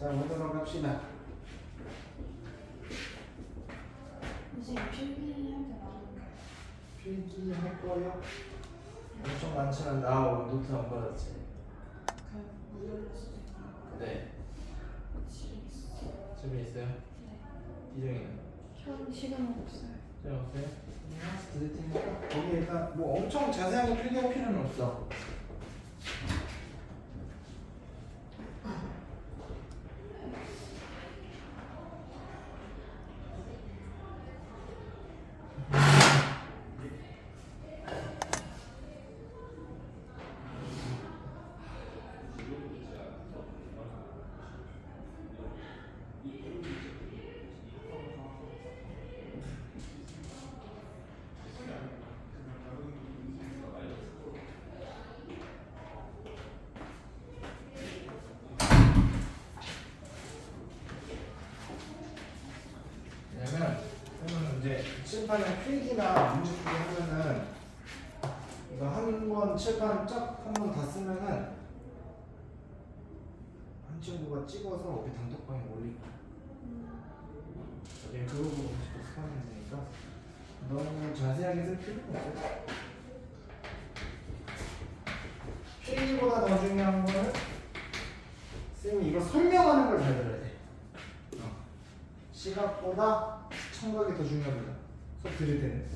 자, 보도록 합시다. 선생님 필기할 때 나오는가요? 필기할 거요? 엄청 많지는 나오고 노트 안 받았지. 그냥 무료로서 네. 집에 있어요. 집에 있어요? 네. 이정이는? 현 시간은 없어요. 잘 없어요? 드릴 테니까 거기 일단 뭐 엄청 자세하게 필기할 필요는 없어. 왜냐면 이제 칠판에 필기나 문제 풀기 하면은 이거 한 번 칠판 쫙 한 번 다 쓰면은 한 친구가 찍어서 우리 단톡방에 올릴 거야. 나중에 그거 보고 습하면 되니까 너무 자세하게 쓸 필요는 없어요. 필기보다 더 중요한 거는 쌤이 이거 설명하는 걸 잘 들어야 돼. 시각보다 청각이 더 중요합니다. 수업 들을 때는.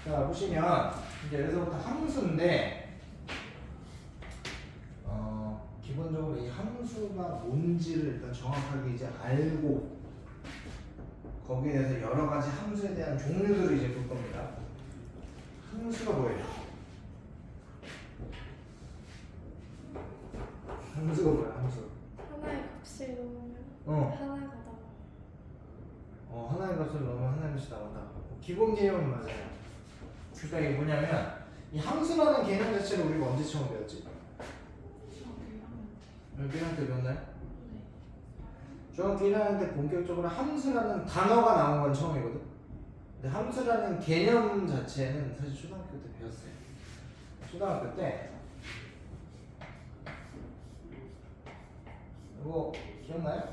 자, 보시면 이제 여기서부터 함수인데 기본적으로 이 함수가 뭔지를 일단 정확하게 이제 알고 거기에 대해서 여러 가지 함수에 대한 종류들을 이제 볼 겁니다. 함수가 뭐예요? 함수가 뭐야? 함수. 하나의 값을 넣으면 하나가 나와. 하나의 값을 넣으면 하나의 값이 나온다. 기본 개념은 맞아요. 그러니까 이게 뭐냐면 이 함수라는 개념 자체를 우리가 언제 처음 배웠지? 중학교 1학년 때 배웠나요? 네. 중학교 1학년 때 본격적으로 함수라는 단어가 나온 건 처음이거든. 근데 함수라는 개념 자체는 사실 초등학교 때 배웠어요. 초등학교 때 이거 기억나요?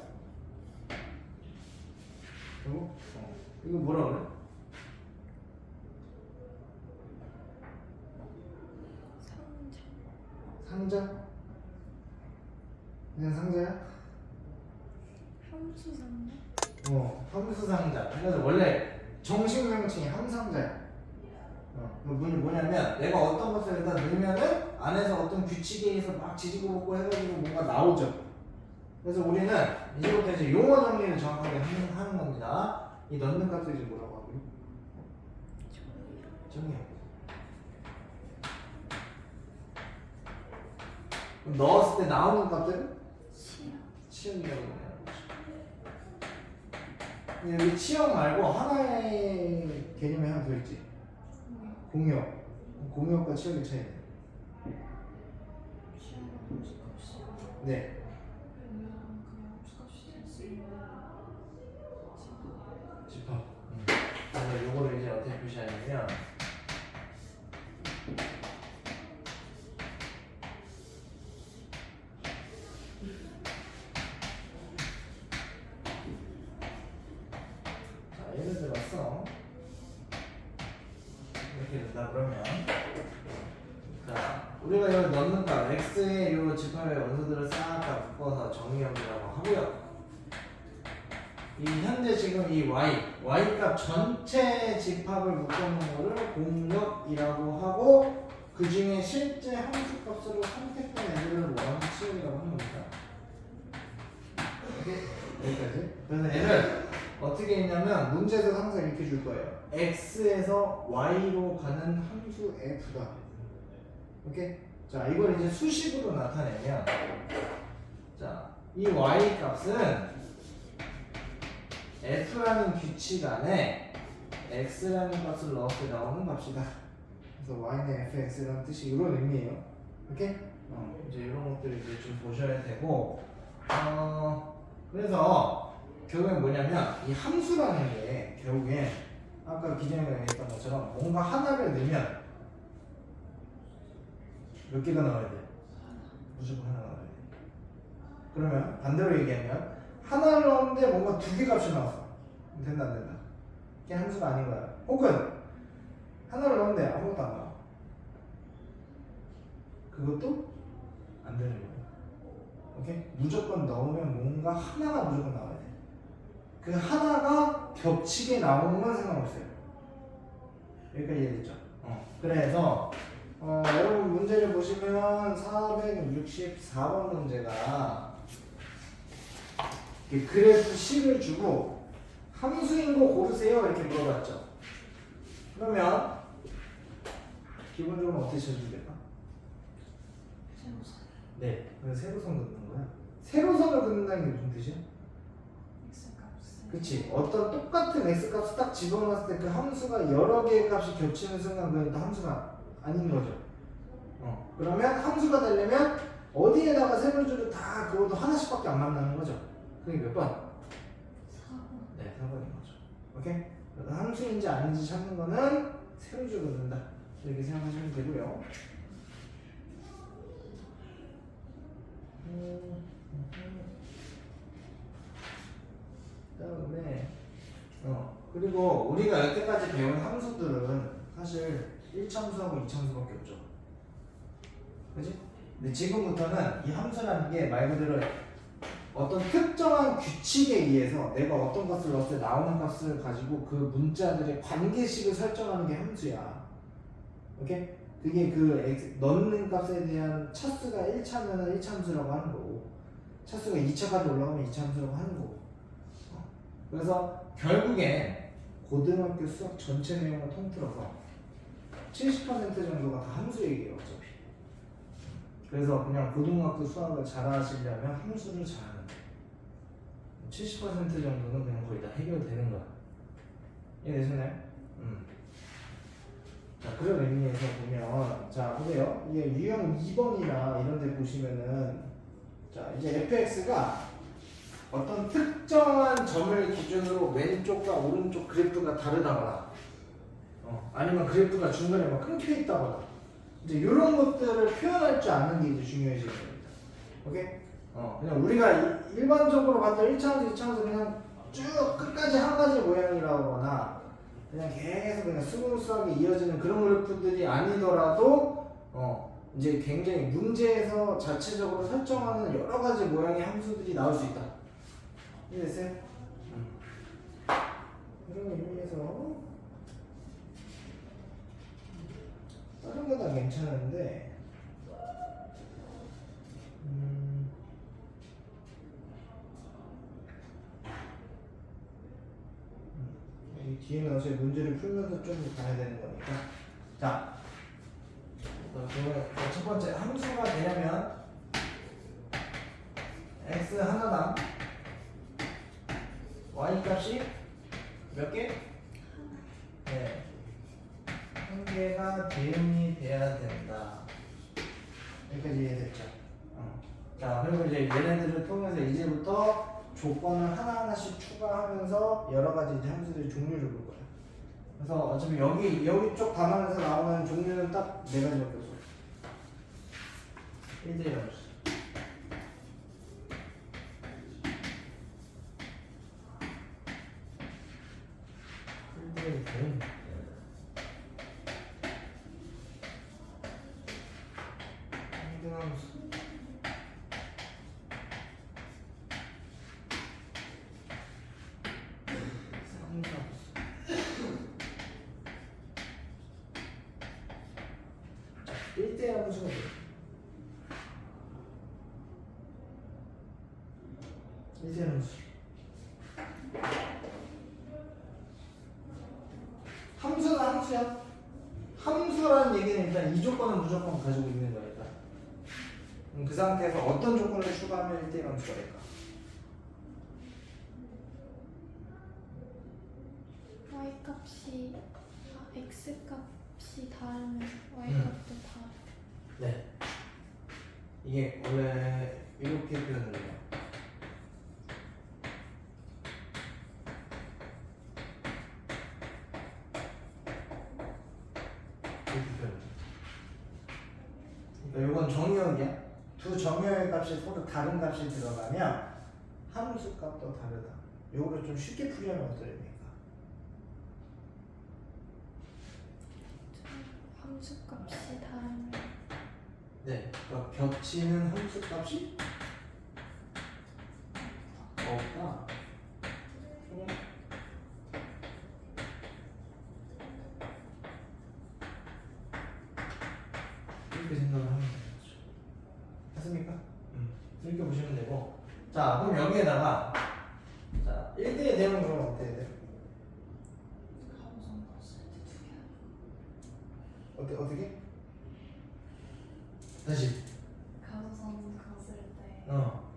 이거 뭐라 그래? 상자? 그냥 상자야? 함수 상자? 함수 상자. 그래서 원래 정식 명칭이 함상자야. 그 뭐냐면 내가 어떤 것을 일단 넣으면은 안에서 어떤 규칙에 의해서 막 지지고 볶고 해가지고 뭔가 나오죠. 그래서 우리는 이제부터 이제 용어 정리를 정확하게 하는 겁니다. 이 넣는 값을 이제 뭐라고 하고요? 정의요. 그럼 넣었을 때 나오는 값들은? 치역이라고 해요. 여기 치역 말고 하나의 개념이 하나 더 있지. 공역. 공역과 치역의 차이는? 네. 집합. 그래서 요거를 이제 어떻게 표시하냐면 자, 예를 들어서 이렇게 된다 그러면 자, 우리가 여기 넣는 값 x의 요 집합의 원소들을 싹 다 묶어서 정의역이라고 하고요. 이 현재 지금 이 y 값 전체 집합을 묶어놓은 거를 공역이라고 하고 그 중에 실제 함수 값으로 선택된 애들을 모아서 치역이라고 하는 겁니다. 여기까지. 그래서 얘를 어떻게 했냐면 문제에서 항상 이렇게 줄 거예요. x에서 y로 가는 함수 f다. 오케이? 자, 이걸 이제 수식으로 나타내면 자, 이 y 값은 f라는 규칙 안에 x라는 값을 넣었을 때 나오는 값이다. 그래서 y는 fx라는 뜻이 이런 의미예요. 오케이? 이제 이런 것들을 이제 좀 보셔야 되고 그래서 결국엔 뭐냐면 이 함수라는 게 결국엔 아까 기재형이 얘기했던 것처럼 뭔가 하나를 넣으면 몇 개가 나와야 돼? 무조건 하나 나와야 돼. 그러면 반대로 얘기하면 하나를 넣었는데 뭔가 두 개 값이 나왔어. 된다 안 된다? 이게 함수가 아닌 거야. 혹은 하나를 넣었는데 아무것도 안 나와. 그것도 안 되는 거야. 오케이? 무조건 넣으면 뭔가 하나가 무조건 나와야 돼. 그 하나가 겹치게 나오는 건 상관없어요. 여기까지 이해됐죠? 그래서 여러분 문제를 보시면 464번 문제가 그래프 C를 주고 함수인 거 고르세요 이렇게 물어봤죠. 그러면 기본적으로 어떻게 쳐주면 될까? 세로선. 네, 그래서 세로선 긋는 거야. 세로선을 긋는다는 게 무슨 뜻이야? x값을. 그치. 어떤 똑같은 x값을 딱 집어넣었을 때 그 함수가 여러 개의 값이 겹치는 순간 그건 또 함수가 아닌 거죠. 그러면 함수가 되려면 어디에다가 세로줄을 다 그것도 하나씩밖에 안 만나는 거죠. 그게 몇 번? 4번. 네, 4번인 거죠. 오케이? 그래서 함수인지 아닌지 찾는 거는 세로줄을 긋는다. 이렇게 생각하시면 되고요. 그다음에 그리고 우리가 여태까지 배운 함수들은 사실 1참수하고 2참수밖에 없죠. 그지? 근데 지금부터는 이 함수라는 게 말 그대로 어떤 특정한 규칙에 의해서 내가 어떤 값을 넣었을 때 나오는 값을 가지고 그 문자들의 관계식을 설정하는 게 함수야. 오케이? 그게 그 넣는 값에 대한 차수가 1차면은 1참수라고 하는 거고 차수가 2차까지 올라가면 2참수라고 하는 거고 그래서 결국에 고등학교 수학 전체 내용을 통틀어서 70% 정도가 다 함수 얘기예요 어차피. 그래서 그냥 고등학교 수학을 잘하시려면 함수를 잘하는 거예요. 70% 정도는 그냥 거의 다 해결되는 거야. 이해되시나요? 자, 그런 의미에서 보면 자 보세요. 이게 유형 2번이나 이런 데 보시면은 자 이제 fx가 어떤 특정한 점을 기준으로 왼쪽과 오른쪽 그래프가 다르다거나 아니면 그래프가 중간에 막 끊겨 있다거나 이제 이런 것들을 표현할 줄 아는 게 이제 중요해지는 겁니다. 오케이? 그냥 우리가 일반적으로 봤던 1차원에서 2차원에서 그냥 쭉 끝까지 한 가지 모양이라거나 그냥 계속 그냥 스무스하게 이어지는 그런 그래프들이 아니더라도 이제 굉장히 문제에서 자체적으로 설정하는 여러 가지 모양의 함수들이 나올 수 있다. 이해됐어요? 그런 의미에서 다른 거 다 괜찮은데 이 뒤에 나서 문제를 풀면서 좀 가야 되는 거니까 자 그러면 첫 번째 함수가 되려면 x 하나당 y 값이 몇 개? 네. 한 개가 대응이 돼야 된다. 여기까지 이해됐죠? 자, 그리고 이제 얘네들을 통해서 이제부터 조건을 하나하나씩 추가하면서 여러 가지 이제 함수들의 종류를 볼 거야. 그래서 어차피 여기 쪽 단원에서 나오는 종류는 딱 네 가지밖에 없어. 1대1 함수. 함수가 돼요. 1대1 함수. 함수는 함수야. 함수라는 얘기는 일단 이 조건은 무조건 가지고 있는 거니까. 그 상태에서 어떤 조건을 추가하면 1대1 함수가 될까? y 값이 x 값이 다르면 y 값도 다르. 네. 이게 원래 이렇게 표현해요. 이렇게 표현. 그러니까 이건 정의역이야. 두 정의의 값이 서로 다른 값이 들어가면 함수 값도 다르다. 요거를 좀 쉽게 풀이하면 어떠십니까? 함수값이 다르면 네, 그러니까 겹치는 함수 값이 없다. 이렇게 생각을 하면 되는 거죠. 됐습니까? 이렇게 보시면 되고. 자, 그럼 여기에다가 자 1대1 되면 그럼 어떻게 돼요? 가로선 컸을 때 2개 어떻게? 다시. 가로선 컸을 때 어.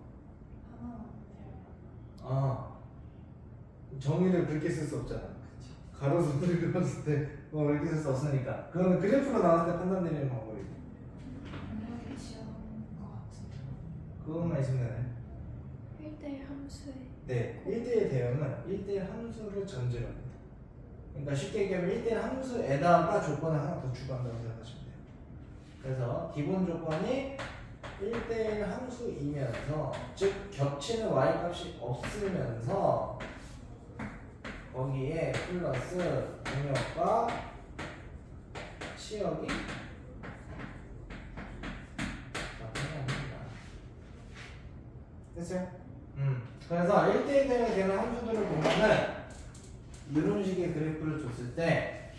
하나만 돼요. 아. 정의를 그렇게 쓸 수 없잖아. 가로선을 그렸을 때 이렇게 쓸 수 없으니까. 그거는 그래프로 나왔을 때 판단 내리는 방법이고. 능력이 지어온 것 같은데 그것만 있으면 되네. 1대1 함수에 네, 1대1 대응은 1대1 함수를 전제로 합니다. 그러니까 쉽게 얘기하면 1대1 함수에다가 조건을 하나 더 추가한다고 생각하시면 돼요. 그래서 기본 조건이 1대1 함수이면서 즉 겹치는 y값이 없으면서 거기에 플러스 공역과 치역이 나타납니다. 됐어요? 그래서 1대1 대응이 되는 함수들을 보면은 이런 식의 그래프를 줬을 때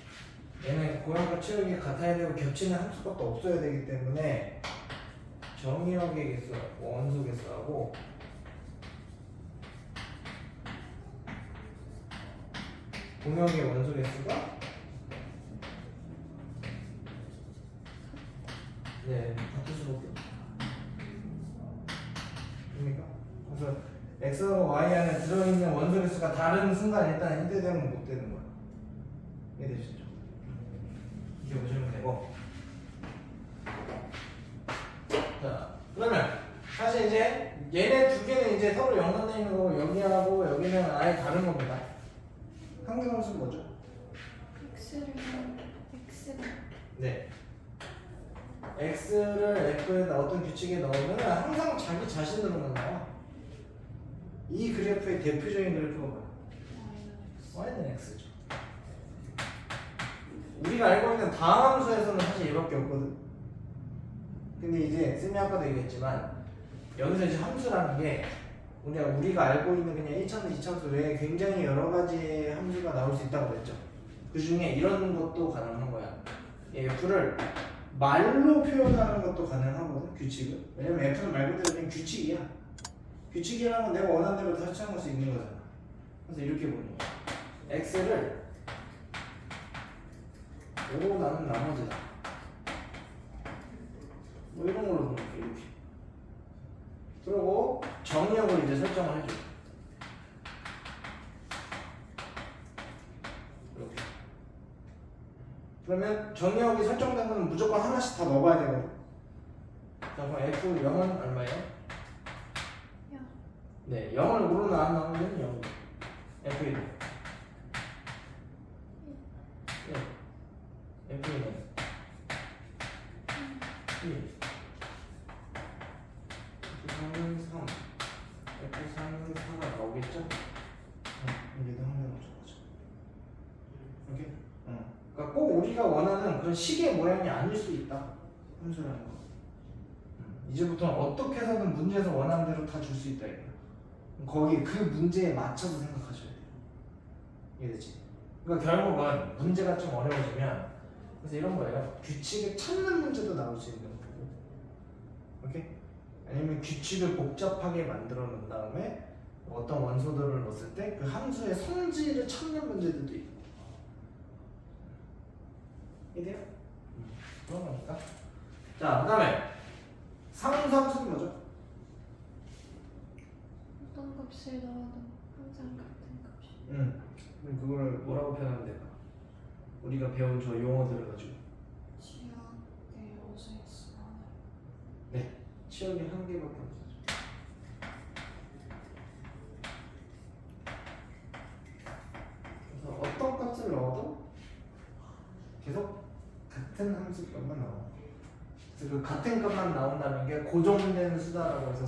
얘는 고역과 치역이 같아야 되고 겹치는 함수값도 없어야 되기 때문에 정의역의 개수, 원소 개수하고 공역의 원소 개수가 네, 같을 수밖에 없다. 됩니까? 그래서 x하고 y 안에 들어있는 원소 개수가 다른 순간 일단 1대 대응은 못 되는 거야. 이해되시죠? 이렇게 보시면 되고. 자, 그러면 사실 이제 얘네 두 개는 이제 서로 연관되어 있는 거고 여기하고 여기는 아예 다른 겁니다. 상대함수는 뭐죠? x를 x가 네. x를 f에다 어떤 규칙에 넣으면 항상 자기 자신으로만 나와. 이 그래프의 대표적인 그래프가 뭐야? y는 x죠. 우리가 알고 있는 다함수에서는 사실 얘밖에 없거든. 근데 이제 쌤이 아까도 얘기했지만 여기서 이제 함수라는 게 우리가 알고 있는 그냥 1차수, 2차수 외에 굉장히 여러 가지의 함수가 나올 수 있다고 그랬죠. 그 중에 이런 것도 가능한 거야. f를 말로 표현하는 것도 가능하거든, 규칙을. 왜냐면 f는 말 그대로 그냥 규칙이야. 규칙이라는 건 내가 원하는 대로 설정할 수 있는 거잖아. 그래서 이렇게 보는 거야. x를 5로 나눈 나머지다. 뭐 이런 걸로 보는 거야, 이렇게. 그리고 정의역을 이제 설정을 해줘. 이렇게. 그러면 정의역이 설정된 거는 무조건 하나씩 다 넣어봐야 되거든. 자, 그럼 F0은 얼마예요? 0 네, 0을 5로 나누면 0. F1. 네. F1은 1. F3은 3. F3은 4가 나오겠죠? 여기도 항상 적어줘. 오케이? 그러니까 꼭 우리가 원하는 그런 식의 모양이 아닐 수 있다. 함수라는 거. 이제부터는 어떻게 해서든 문제에서 원하는 대로 다 줄 수 있다 이거야. 거기 그 문제에 맞춰서 생각하셔야 돼요. 이해되지? 그러니까 결국은 문제가 좀 어려워지면 그래서 이런 거예요. 규칙을 찾는 문제도 나올 수 있는 거고, 오케이? 아니면 규칙을 복잡하게 만들어 놓은 다음에 어떤 원소들을 넣었을 때 그 함수의 성질을 찾는 문제들도 있고. 이해돼요? 그런 거니까. 자, 그다음에 상수함수는 뭐죠? 어떤 값을 넣어도 항상 같은 값이 그럼 그걸 뭐라고 표현하면 될까? 우리가 배운 저 용어들을 가지고. 지역의 원소의 수가 하나 네, 치역이 한 개밖에 없어요. 그래서 어떤 값을 넣어도 계속 같은 함수값만 나와. 그 같은 값만 나온다는 게 고정된 수다라고 해서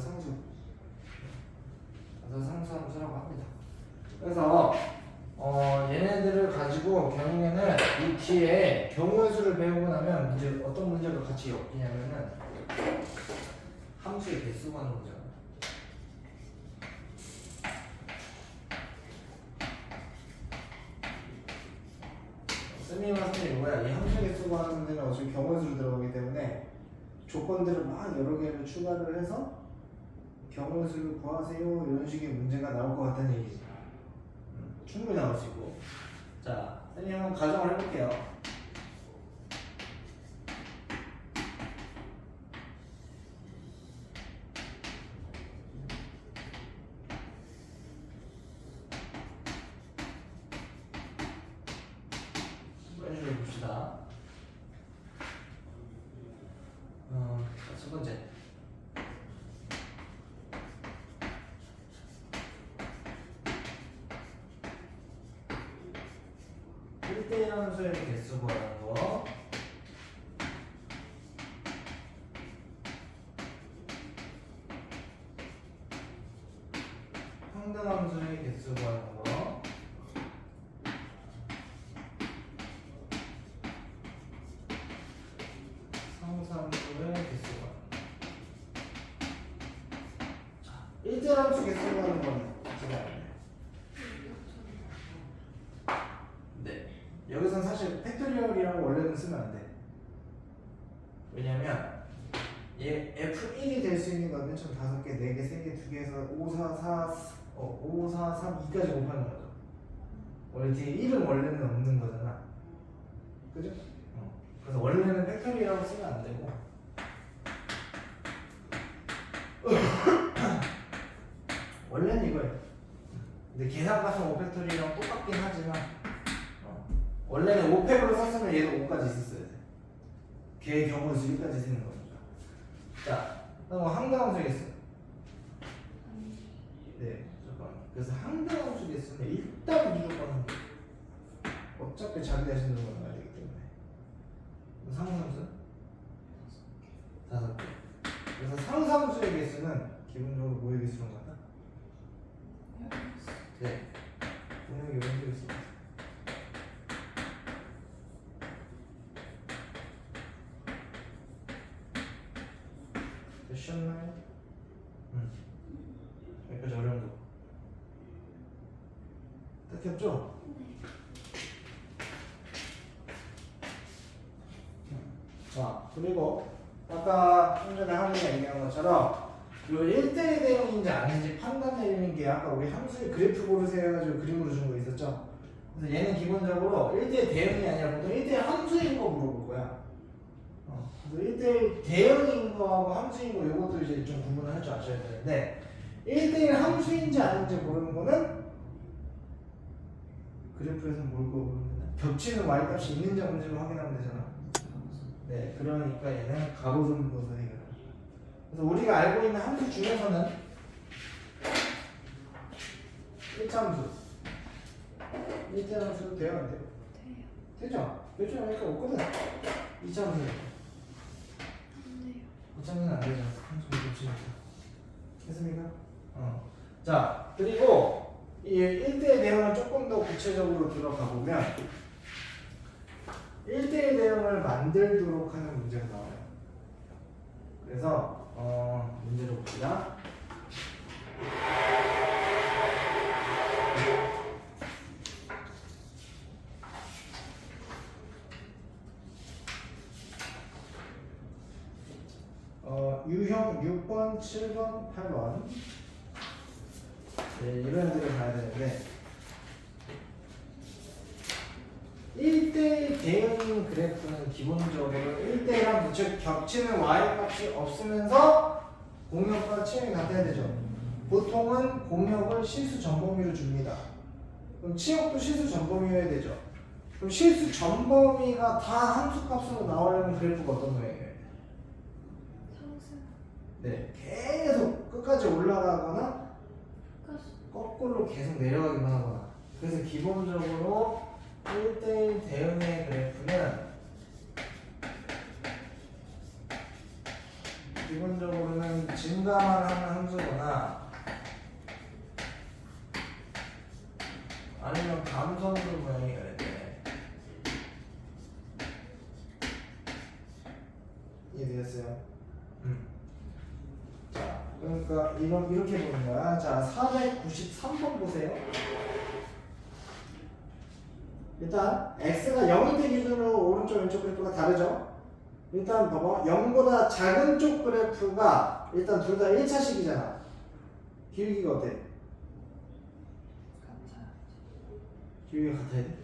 그래서 상수함수라고 합니다. 그래서 얘네들을 가지고 결국에는 이 뒤에 경우의 수를 배우고 나면 문제 어떤 문제가 같이 엮이냐면은 함수의 개수 구하는 문제가. 쌤이랑 선생님 이거야. 이 함수의 개수 구하는 문제는 어차피 경우의 수로 들어가기 때문에 조건들을 막 여러 개를 추가를 해서 경우의 수를 구하세요 이런 식의 문제가 나올 것 같다는 얘기지. 충분히 나올 수 있고. 자, 선생님 한번 가정을 해볼게요. 이런 식으로 봅시다. 첫 번째. 일대일하는 수의 개수 구하는 거. 상등함수의 개수 구하는 거. 상수함수의 개수 구하는 거. 자, 일대일함수 개수 구하는 거는 어떻게 알아요? 네. 여기서는 사실 팩토리얼이라고 원래는 쓰면 안 돼. 왜냐면 얘 F1이 될 수 있는 건 맨 처음 5개, 4개, 3개, 2개에서 5, 4, 3, 2까지 곱하는 거죠. 원래 뒤에 1은 원래는 없는 거잖아. 그죠? 그래서 원래는 팩토리라고 쓰면 안 되고 원래는 이거예요. 근데 계산값은 5팩토리랑 똑같긴 하지만 원래는 5팩으로 썼으면 얘도 5까지 있었어야 돼. 걔의 경우 수 1까지 쓰는 거니까. 자, 그럼 항등함수 개수. 네, 잠깐. 그래서 항등함수 개수는 일단 무조건 한 개. 어차피 자기 자신으로 나와야 되기 때문에. 상수함수 5개. 그래서 상수함수의 개수는 기본적으로 뭐의 개수로 같다? 네, 분명히 연결 개수. 되셨나요? 여기까지 어려운 거 딱히 없죠? 자, 그리고 아까 좀 전에 하은이가 얘기한 것처럼 요 1대1 대응인지 아닌지 판단 내리는 게 아까 우리 함수의 그래프 고르세요 해가지고 그림으로 준 거 있었죠? 그래서 얘는 기본적으로 1대1 대응이 아니라 보통 1대1 함수인 거 물어볼 거야. 그래서 1대1 대응인 거하고 함수인 거 요것도 이제 좀 구분을 할 줄 아셔야 되는데 1대1 함수인지 아닌지 모르는 거는 그래프에서 뭘 모르면 겹치는 y값이 있는지 없는지를 확인하면 되잖아. 네, 그러니까 얘는 가로등부에서 해결해. 그래서 우리가 알고 있는 함수 중에서는 1차 함수 1차 함수도 돼요 안 돼요? 되죠? 되죠? 그러니까 없거든. 2차 함수 2차는 안 되죠. 함수 겹치니까. 됐습니까? 자, 그리고 이 1대1 대응을 조금 더 구체적으로 들어가 보면 1대1 대응을 만들도록 하는 문제가 나와요. 그래서 문제를 봅시다. 유형 6번, 7번, 8번 네, 이런 애들을 봐야 되는데 1대1 대응인 그래프는 기본적으로 1대1랑 즉 겹치는 y값이 없으면서 공역과 치역이 같아야 되죠. 보통은 공역을 실수 전범위로 줍니다. 그럼 치역도 실수 전범위여야 되죠. 그럼 실수 전범위가 다 함수값으로 나오려면 그래프가 어떤 모양이에요? 네, 계속 끝까지 올라가거나 거꾸로 계속 내려가기만 하거나. 그래서 기본적으로 1대1 대응의 그래프는 기본적으로는 증가만 하는 함수거나 아니면 감소함수 모양이 그래 돼. 이해되겠어요? 자, 그러니까 이건 이렇게 보는 거야. 자, 493번 보세요. 일단 x가 0일 때 기준으로 오른쪽 왼쪽 그래프가 다르죠? 일단 봐봐. 0보다 작은 쪽 그래프가 일단 둘 다 1차식이잖아. 기울기가 어때? 기울기가 같아야 돼?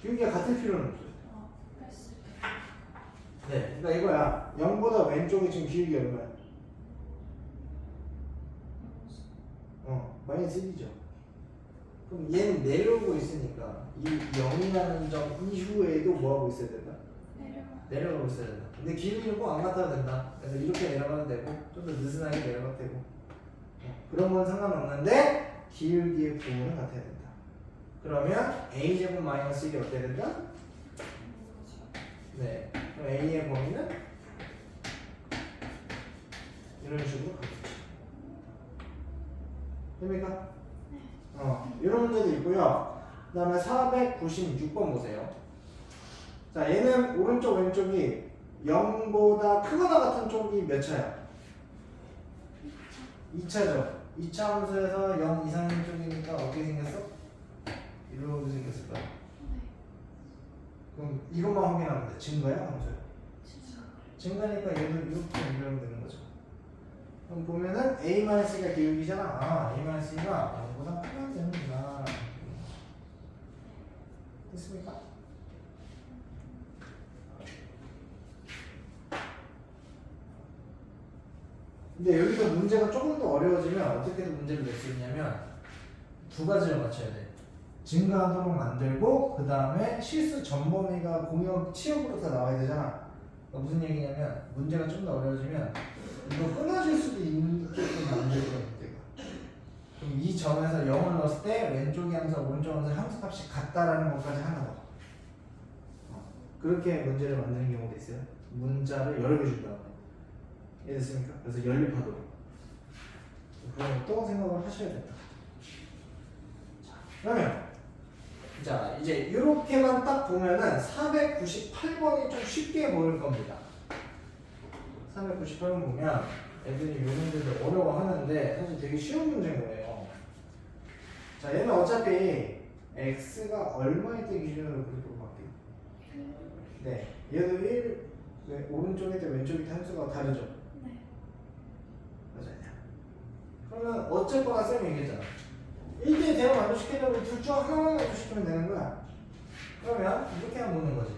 기울기가 같을 필요는 없어요. 네, 그러니까 이거야. 0보다 왼쪽이 지금 기울기 얼마야? 마이너스 1이죠. 그럼 얘는 내려오고 있으니까 이 0이라는 점 이후에도 뭐하고 있어야 된다? 내려가고 있어야 된다. 근데 기울기는 꼭 안 같아도 된다. 그래서 이렇게 내려가도 되고 좀 더 느슨하게 내려가도 되고 그런 건 상관없는데 기울기의 부호는 같아야 된다. 그러면 a제곱 마이너스 1이 어때야 된다? 네. 그럼 a의 범위는 이런 식으로 가겠죠. 됩니까? 이런 문제도 있고요. 그 다음에 496번 보세요. 자, 얘는 오른쪽 왼쪽이 0보다 크거나 같은 쪽이 몇 차야? 2차죠. 2차 함수에서 0 이상인 쪽이니까 어떻게 생겼어? 이렇게 생겼을 거야. 그럼 이것만 확인하면 돼. 증거야? 함수야? 증거니까 얘를 이렇게 연결하면 되는 거죠. 그럼 보면은 a-가 기울기잖아. 아, a-가 0보다 크면 되는구나. 됐습니까? 근데 여기서 문제가 조금 더 어려워지면 어떻게 문제를 낼 수 있냐면 두 가지를 맞춰야 돼. 증가하도록 만들고 그 다음에 실수 전범위가 공역 치역으로 다 나와야 되잖아. 그러니까 무슨 얘기냐면 문제가 좀 더 어려워지면 이거 끊어질 수도 있게끔 만들 거야. 그럼 이 점에서 0을 넣었을 때 왼쪽이 항상 오른쪽 항상 함수값이 같다라는 것까지 하나 더. 그렇게 문제를 만드는 경우도 있어요. 문자를 여러 개 준 다음에. 이해됐습니까? 그래서 연립하도록. 그럼 또 생각을 하셔야 된다. 자, 그러면 자 이제 이렇게만 딱 보면은 498번이 좀 쉽게 보일 겁니다. 498번 보면 애들이 이 문제도 어려워하는데 사실 되게 쉬운 문제인 거예요. 자, 얘는 어차피 x가 얼마일 때 기준으로 그렇게 바뀌어요? 네, 얘도 1 오른쪽일 때 왼쪽일 때 함수가 다르죠? 네. 맞아요. 그러면 어쨌거나 쌤이 얘기했잖아. 1대1 대응 만족시키려면 둘 중 하나만 만족시키면 되는 거야. 그러면 이렇게 하면 보는 거지.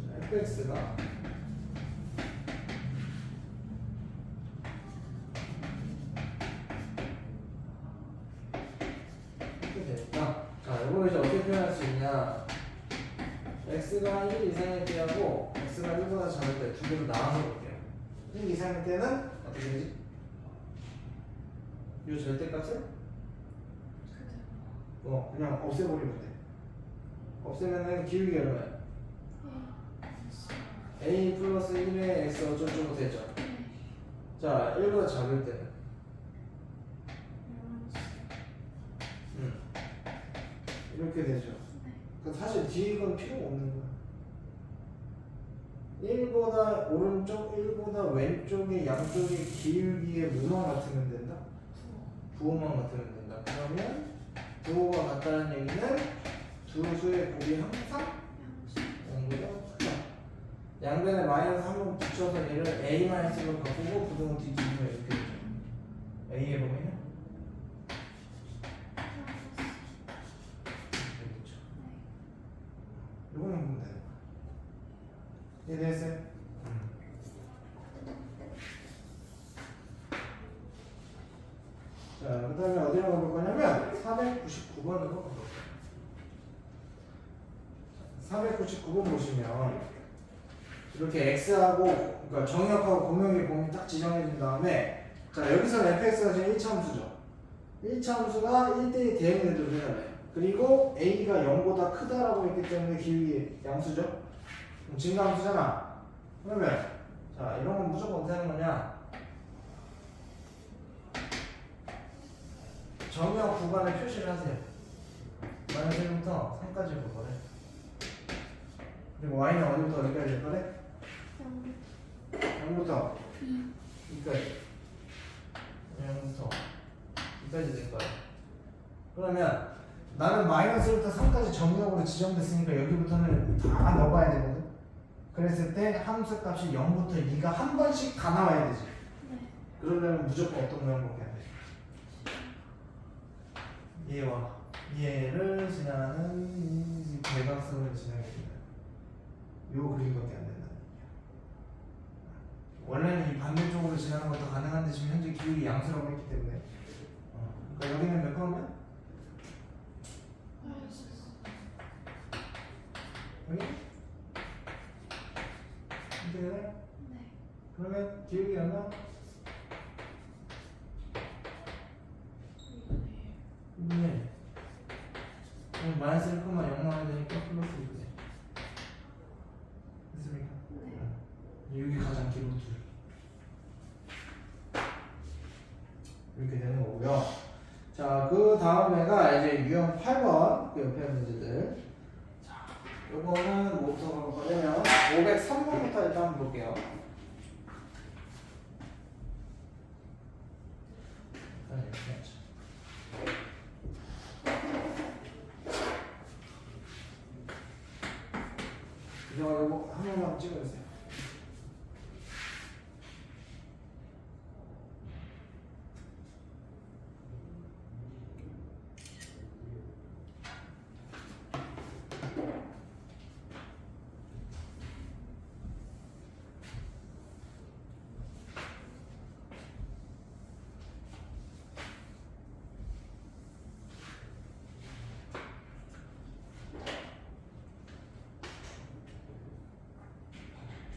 자, fx가 이렇게 되니까 자, 이걸 이제 어떻게 표현할 수 있냐. x가 1 이상일 때하고 x가 1보다 작을 때 두 개로 나눠서 볼게요. 1 이상일 때는 어떻게 되지? 이 절대값을 그냥 없애버리면 돼. 없애면은 기울기 얼마야? a 플러스 1의 x 어쩌고저쩌고 되죠? 자, 1보다 작을 때는 이렇게 되죠. 사실 뒤에 건 필요가 없는 거야. 1보다 오른쪽, 1보다 왼쪽의 양쪽의 기울기의 뭐만 같으면 된다? 부호만 같으면 된다. 그러면 부호가 같다는 얘기는 두 수의 곱이 항상 0보다 크다. 양변에 마이너스 한 번 붙여서 얘를 a-로 바꾸고 부동을 뒤집으면 이렇게 되죠. a의 범위는? 이거는 보면 되는 거야. 이해됐어요? 자, 그 다음에 어디로 가볼 거냐면 499번으로 가볼 거예요. 499번 보시면 이렇게 x하고 그러니까 정역하고 공역의 범위 딱 지정해준 다음에 자, 여기서는 fx가 지금 1차 함수죠. 1차 함수가 1대1 대응이 돼도 되잖아요. 그리고 a가 0보다 크다라고 했기 때문에 기울기 양수죠. 그럼 증가함수잖아. 그러면 자 이런 건 무조건 어떻게 하는 거냐? 정역 구간에 표시를 하세요. 마이너스 1부터 3까지 볼 거래. 그리고 y는 어디부터 어디까지 될 거래? 0부터 2까지. 0부터 2까지 될 거야. 그러면 나는 마이너스 1부터 3까지 정역으로 지정됐으니까 여기부터는 다 넣어봐야 되거든. 그랬을 때 함수 값이 0부터 2가 한 번씩 다 나와야 되지. 그러려면 무조건 어떤 모양밖에 안 돼. 얘와 얘를 지나는 대각선을 지나게 된다. 요 그림밖에 안 된다. 원래는 이 반대쪽으로 지나는 것도 가능한데 지금 현재 기울기 양수라고 했기 때문에 그러니까 여기는 몇 번? 여기? 이렇게 되나요? 네. 그러면 기울기 얼마? 2분의 그럼 마이너스 1,0 나와야 되니까 플러스 2분의 됐습니까? 네. 여기 가장 기본 툴 이렇게 되는 거고요. 자, 그 다음에가 이제 유형 8번 그 옆에 문제들. 자, 요거는 뭐부터 볼 거냐면 503번부터 일단 한번 볼게요. 일단 이렇게 하죠. 이거 한 번만 찍어주세요.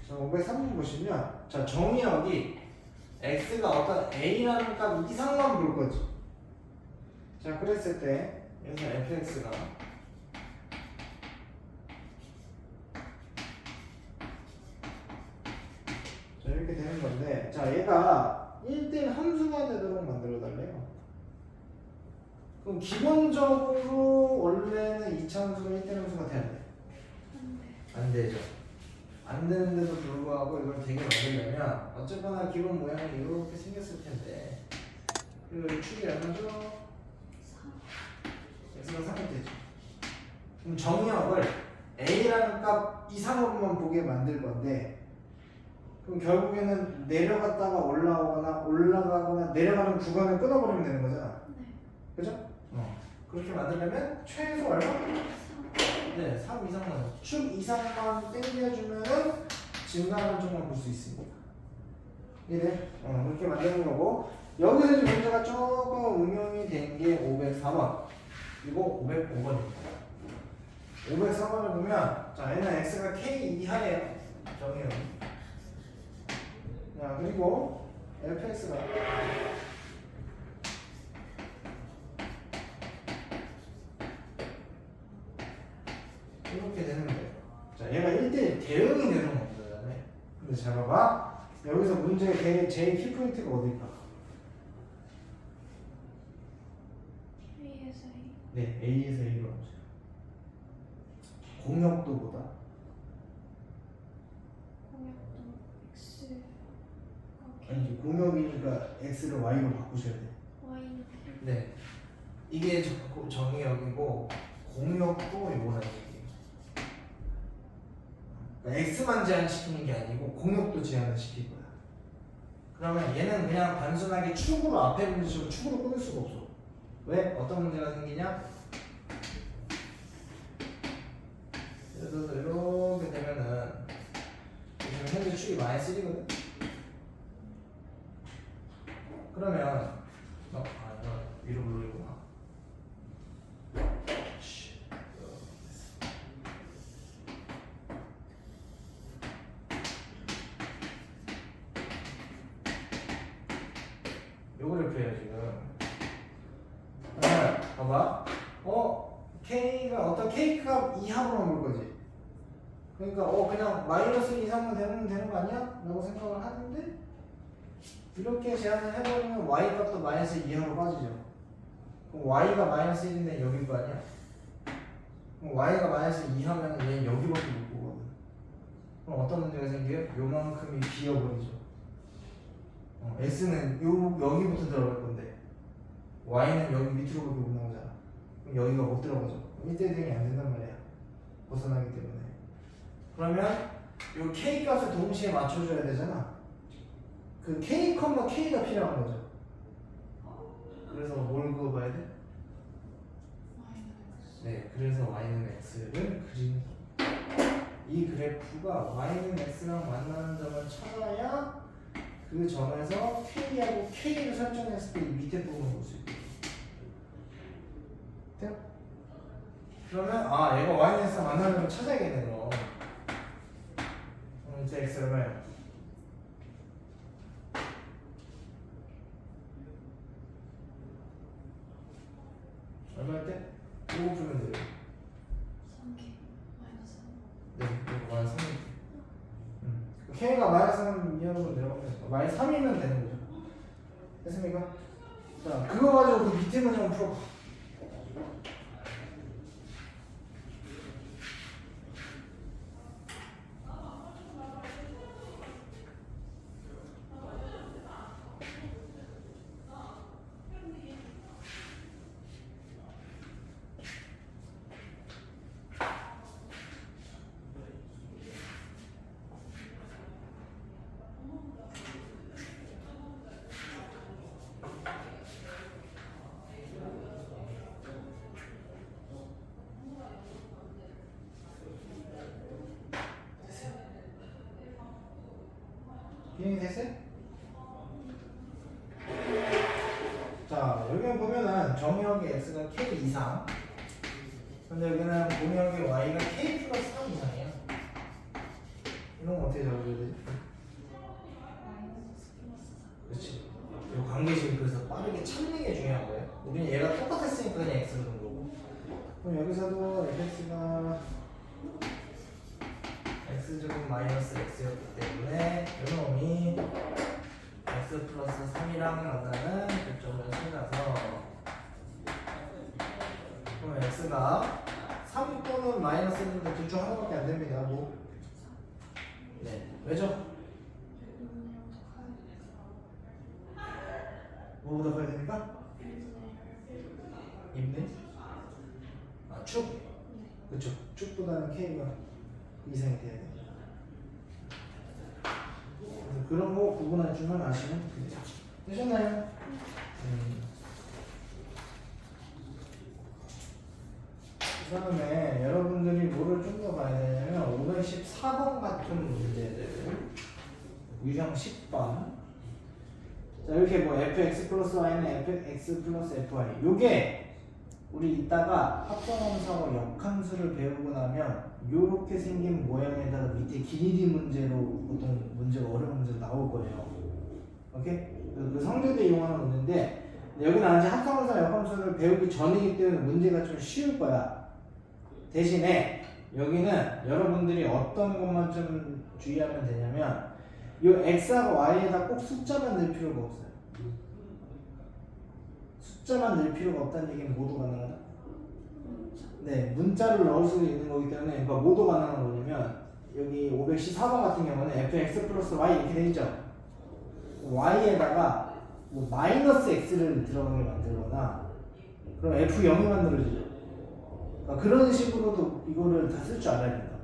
자, 503번 보시면 자 정의역이 x가 어떤 a라는 값 이상만 볼 거지. 자 그랬을 때 여기서 fx가 자 이렇게 되는 건데 자 얘가 1대1 함수가 되도록 만들어 달래요. 그럼 기본적으로 원래는 이차함수가 1대1 함수가 돼야 돼? 안 되죠. 안 되는데도 불구하고 이걸 되게 만들려면 어쨌거나 기본 모양이 이렇게 생겼을 텐데 그 축이 얼마죠? 3. x가 3이 되죠. 그럼 정의역을 a라는 값 이상으로만 보게 만들 건데 그럼 결국에는 내려갔다가 올라가거나 내려가는 구간을 끊어버리면 되는 거잖아. 그죠? 그렇게 만들려면 최소 얼마? 네, 3 이상만 축 이상만 땡겨주면은 증가하는 쪽만 볼 수 있습니다. 이래? 그렇게 만드는 거고 여기서 이제 문제가 조금 응용이 된 게 504번 그리고 505번입니다. 504번을 보면 자 얘는 x가 k 이하예요. 정의요. 자 그리고 fx가 이렇게 되는 거예요. 자, 얘가 1대1 대응이 되는 겁니다. 근데 잘 봐봐. 여기서 문제의 제일 키포인트가 어딜까? A에서 A. 네, A에서 A로 나오세요. 공역도보다 공약도 X. 아니 공역이니까 X를 Y로 바꾸셔야 돼요. Y는 네. 이게 정의역이고 공역도 이거라는 얘기예요. 그러니까 X만 제한시키는 게 아니고 공역도 제한을 시킬 거야. 그러면 얘는 그냥 단순하게 축으로 앞에 문제처럼 축으로 끊을 수가 없어. 왜? 어떤 문제가 생기냐? 예를 들어서 이렇게 되면은 지금 현재 축이 -1이거든? 그러면 이거 위로 올리구나. 요거를 표해요 지금. 봐봐. K가 어떤 K값 이하로만 볼 거지. 그러니까 그냥 마이너스 이상만 되는 거 아니야? 라고 생각을 하는데 이렇게 제한을 해버리면 Y값도 마이너스 이하로 빠지죠. 그럼 Y가 마이너스 1인데 여길 거 아니야? 그럼 Y가 마이너스 2하면 얘는 여기밖에 못 보거든. 그럼 어떤 문제가 생겨요? 요만큼이 비어버리죠. S는 여기부터 들어갈 건데 Y는 여기 밑으로밖에 못 나오잖아. 그럼 여기가 못 들어가죠. 1대1이 안 된단 말이야. 벗어나기 때문에. 그러면 요 K 값을 동시에 맞춰줘야 되잖아. 그 K, K가 필요한 거죠. 그래서 뭘 그어봐야 돼? 네, 그래서 Y는 X를 그린 이 그래프가 Y는 X랑 만나는 점을 찾아야 그 점에서 K하고 K를 설정했을 때 이 밑에 부분을 볼 수 있거든요. 돼요? 그러면 얘가 Y는 X랑 만나는 점을 찾아야겠네 그럼. 이제 X 얼마예요? 얼마일 때? 이거 풀면 돼요. 3K 마이너스 3. 네, 이거 마이너스 3. K가 마이너스 3 이하로 내려가면 마이너스 3이면 되는 거죠. 됐습니까? 자, 그거 가지고 그 밑에 문제 한번 풀어봐. 비행이 됐어요? 자, 여기 보면은 정의역의 x가 k 이상, 근데 여기는 공역의 y가 k 플러스 3 이상이야. 이런 거 어떻게 적어줘야 되지? 마이너스 플러스 4. 그렇지. 이 관계식이 그래서 빠르게 찾는 게 중요한 거예요. 우리는 얘가 똑같았으니까 그냥 x로 둔 거고. 그럼 여기서도 fx가 x제곱 마이너스 x였기 때문에 이놈이 x 플러스 3이랑 만나는 교점을 찾아서 그럼 x가 3 또는 마이너스 1인데 둘 중 하나밖에 안 됩니다. 뭐? 네. 왜죠? 뭐보다 커야 됩니까? 입네? 축? 그쵸. 축보다는 k가 이상이 돼야 됩니다. 그래서 그런 거 구분할 줄만 아시면 되죠. 되셨나요? 그 다음에 여러분들이 뭐를 좀 더 봐야 되냐면 514번 같은 문제들 유형 10번. 자, 이렇게 뭐 fx 플러스 y는 fx 플러스 fy 요게 우리 이따가 합성함수하고 역함수를 배우고 나면 요렇게 생긴 모양에다가 밑에 길이 문제로 보통 문제가 어려운 문제가 나올 거예요. 오케이? 그 성질도 이용하는 문제인데 여기는 아직 합성함수와 역함수를 배우기 전이기 때문에 문제가 좀 쉬울 거야. 대신에 여기는 여러분들이 어떤 것만 좀 주의하면 되냐면 요 x하고 y에다 꼭 숫자만 넣을 필요가 없어요. 숫자만 넣을 필요가 없다는 얘기는 모두 가능하다. 네, 문자를 넣을 수도 있는 거기 때문에 그러니까 모두 가능한 거냐면 여기 514번 같은 경우는 fx 플러스 y 이렇게 돼 있죠. y에다가 뭐 마이너스 x를 들어가게 만들거나 그럼 f0이 만들어지죠. 그러니까 그런 식으로도 이거를 다 쓸 줄 알아야 된다.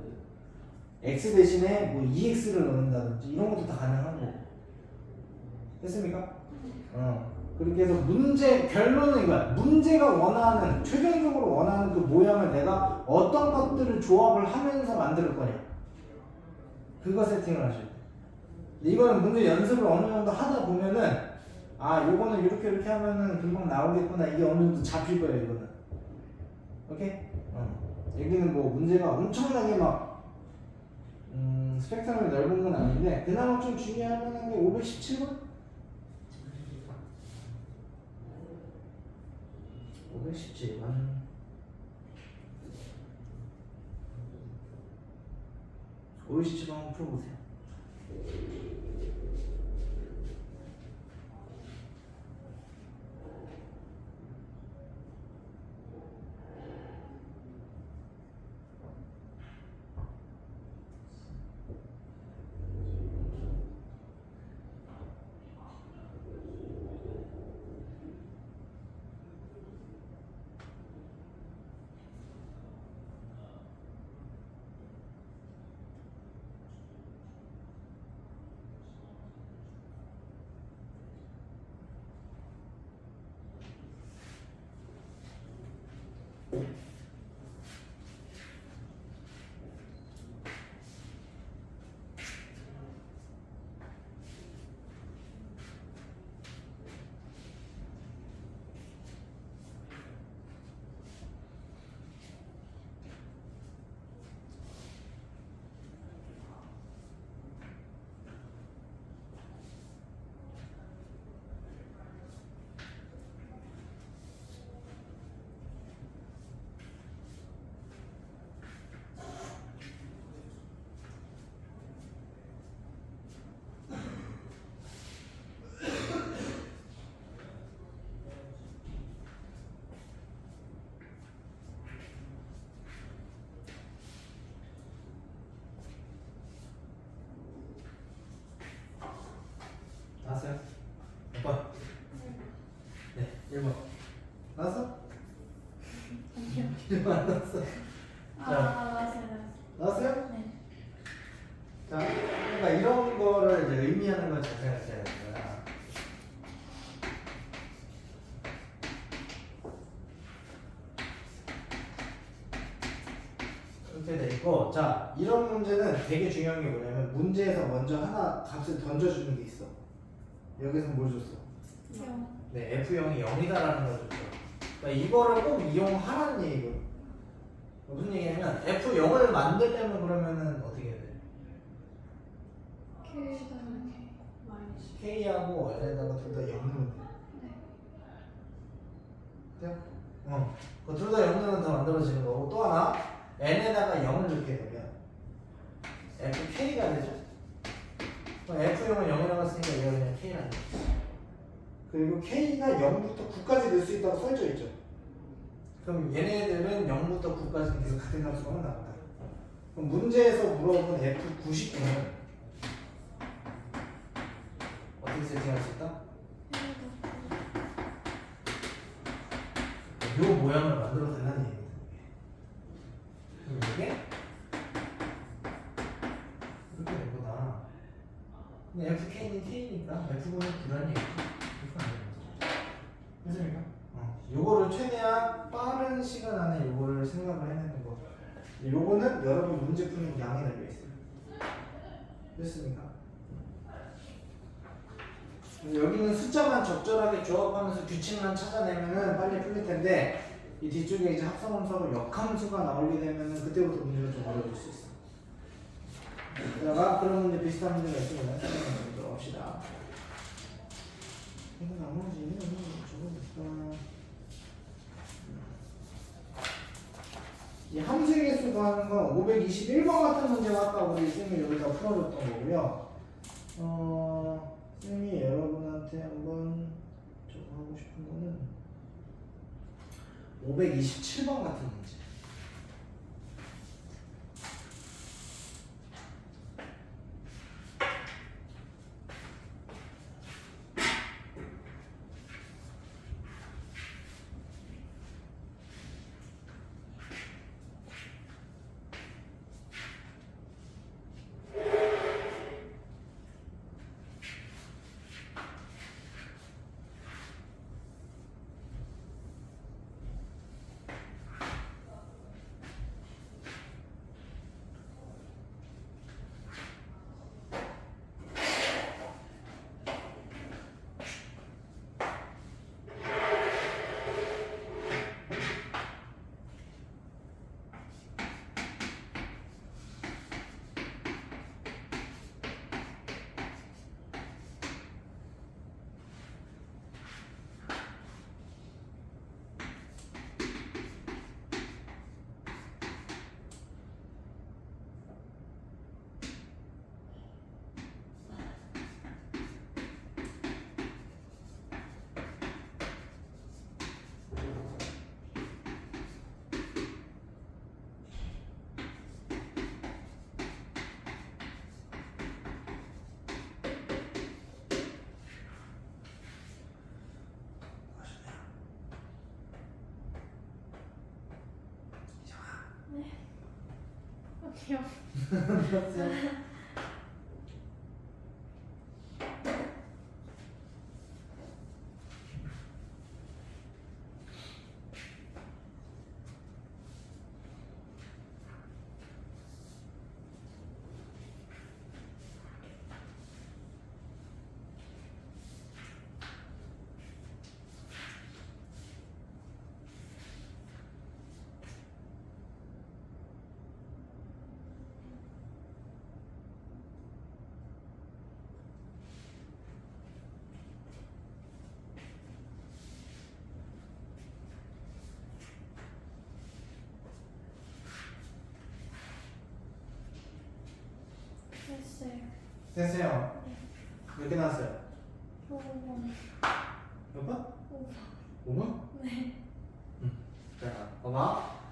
x 대신에 뭐 2x를 넣는다든지 이런 것도 다 가능한 거고. 됐습니까? 그렇게 해서 문제 결론은 이거야. 문제가 원하는 최종적으로 원하는 그 모양을 내가 어떤 것들을 조합을 하면서 만들 거냐. 그거 세팅을 하셔야 돼. 이거는 문제 연습을 어느 정도 하다 보면은 요거는 이렇게 하면은 금방 나오겠구나. 이게 어느 정도 잡힐 거예요. 이거는. 오케이? 여기는 뭐 문제가 엄청나게 막 스펙트럼이 넓은 건 아닌데 그나마 좀 중요할 만한 게 517번? 517번 OHC도 한번 풀어보세요. 나왔어요? 몇 번? 네, 1번. 나왔어? 아니요. 1번 안 나왔어. 맞아요. 나왔어요? 네. 자, 그러니까 이런 거를 이제 의미하는 걸 잘 생각해야 되는 거야. 이렇게 돼 있고, 자, 이런 문제는 되게 중요한 게 뭐냐면 문제에서 먼저 하나 값을 던져주는 게 있어. 여기서 뭘 줬어? 영. 네, F0이 0이다라는 걸 줬죠. 그러니까 이거를 꼭 이용하라는 얘기고. 무슨 얘기냐면 F0을 만들려면 그러면은 어떻게 해야 돼? K 더하기 마이너스. K하고 N에다가 둘 다 0 넣으면 돼. 네. 돼요? 그 둘 다 0 넣으면 더 만들어지는 거고, 또 하나 N에다가 0을 넣게 되면 FK가 되죠. F0은 0이라고 했으니까 얘가 그냥 K라는 거지. 그리고 K가 0부터 9까지 넣을 수 있다고 써져 있죠. 그럼 얘네들은 0부터 9까지 계속 같은 값으로만 나온다. 그럼 문제에서 물어본 F99는 어떻게 세팅할 수 있다? 요 모양을 만들어 달라는 얘기거든. 그럼 이게 이렇게 된 거다. 근데 FK는 K니까 F9는 9라는 얘기지. 이거 안 되는 거죠. 됐습니까? 요거를 최대한 빠른 시간 안에 요거를 생각을 해내는 거. 요거는 여러분 문제 푸는 양에 달려 있어요. 됐습니까? 여기는 숫자만 적절하게 조합하면서 규칙만 찾아내면은 빨리 풀릴 텐데, 이 뒤쪽에 이제 합성함수하고 역함수가 나오게 되면은 그때부터 문제가 좀 어려워질 수 있어. 그러다가 그런 문제 비슷한 문제가 있으면 설명을 좀 합시다. 이거 나머지는 저거니까. 이 함수의 개수 구하는 건 521번 같은 문제가 아까 우리 쌤이 여기다 풀어줬던 거고요. 쌤이 여러분한테 한번 저거 하고 싶은 거는 527번 같은 문제. 기억. 됐어요. 됐어요. 몇 개 나왔어요? 5번. 몇 번? 5번. 5번? 네. 자, 봐봐.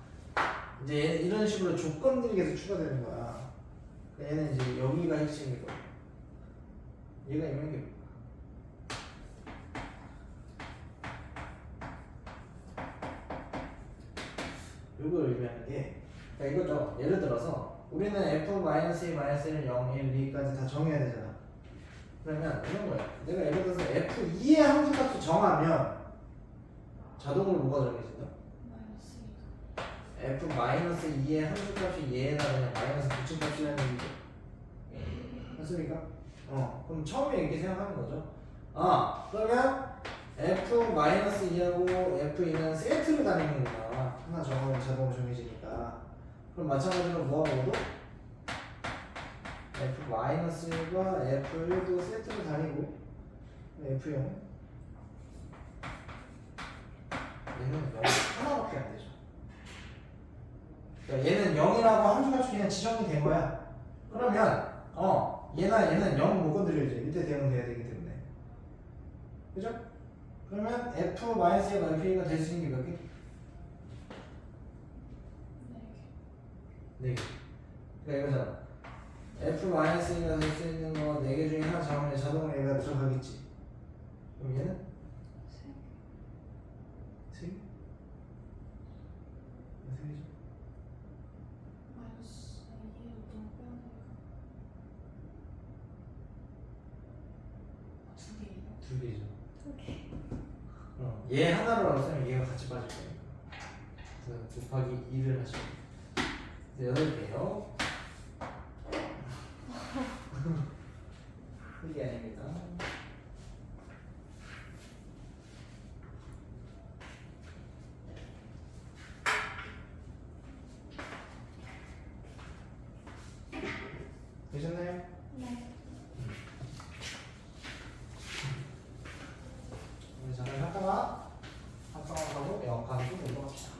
이제 이런 식으로 조건들이 계속 추가되는 거야. 그러니까 얘는 이제 여기가 핵심이고, 얘가 이런 게 뭐야? 이걸 의미하는 게, 그러니까 이거죠. 예를 들어서 우리는 f-1을 0, 1, 2까지 다 정해야 되잖아. 그러면 이런 거야. 내가 예를 들어서 f2의 함수값을 정하면 자동으로 뭐가 정해진다? f-2의 함수값이 얘나 그냥 마이너스 붙임값이라는 얘기죠. 맞습니까? 그럼 처음에 이렇게 생각하는 거죠. 그러면 f-2하고 f2는 세트를 다니는구나. 하나 정하면 자동으로 정해지니까. 그럼 마찬가지로 뭐하고도 f-과 f1도 세트를 다니고 f0 얘는 0 하나밖에 안 되죠. 그러니까 얘는 0이라고 함수값이 그냥 지정이 된 거야. 그러면 얘는 0 못 건드려야지. 밑에 대응돼야 되기 때문에. 그죠? 그러면 f-가 f가 될 수 있는 게 몇 개? 4개. 그러니까 이거잖아. f-가 될 수 있는 거 4개 중에 하나 정하면 자동으로 얘가 들어가겠지. 그럼 얘는? 3개? 3개? 몇 개죠? 마이너스 2로 너무 빼야 되니까. 2개예요? 2개죠. 2개. 얘 하나로 쓰면 얘가 같이 빠질 거니까. 그래서 곱하기 2를 하시면 돼요. 8개요. 이게 아닙니다. 되셨나요? 네. 우리 잠깐 잠깐만 합성하고 영감도 넘어갑시다.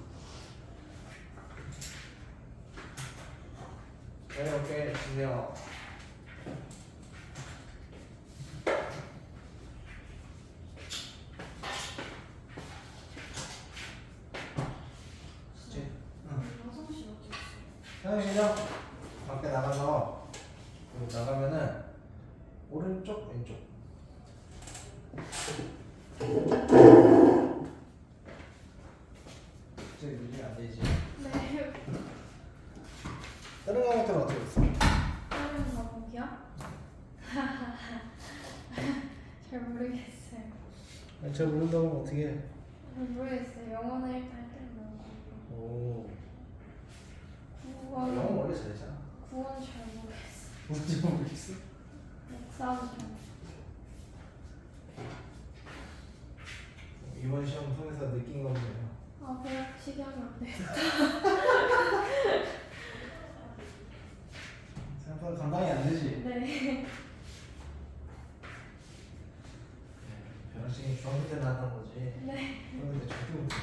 네, 오케이 주세요. 숙제. 화장실 어디 있어요? 현실이요? 밖에 나가서 여기 나가면은 오른쪽 왼쪽. 숙제 밀리면 안 되지. 네. 다른 과목들은 어떻게 했어? 다른 과목이요? 잘 모르겠어요. 잘 모른다고 하면 어떻게 해? 잘 모르겠어요. 영어는 일단 할 오. 구원. 영어 원래 잘했잖아. 구원 잘 모르겠어요. 뭔지 모르겠어. 역사도 잘 모르겠어요. 이번 시험 통해서 느낀 건데요. 그래 시기하면 안 돼. 생각보다 감당이 안 되지. 네. 변호식이 중학교 때 나왔던 거지. 네. 그런데 절대 못해.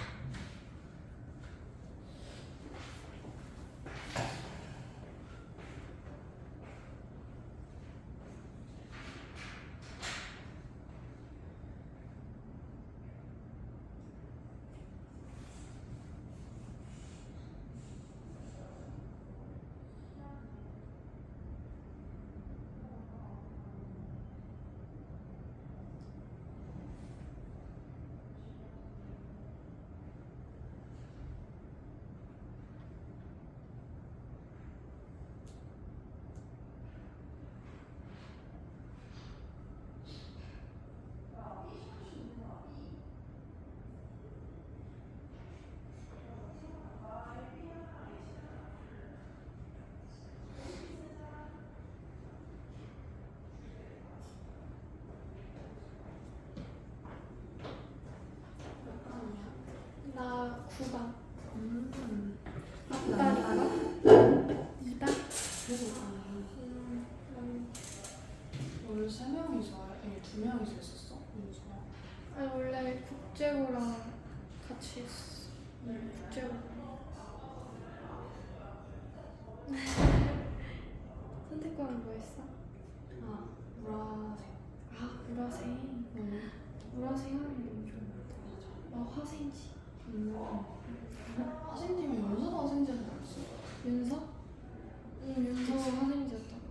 9반. 나 앞다리가 2반. 그래서 원래 3명이서 아니 2명이서 있었어? 윤서랑? 아니 원래 국제고랑 같이 있어. 국제고. 선택과는 뭐 했어? 아 보라색. 아 보라색. 보라색 하면 너무 좋은데. 나 화생지. 화생팀이 윤서도 화생제는 알았어. 윤서? 응 윤서 화생지였던 거.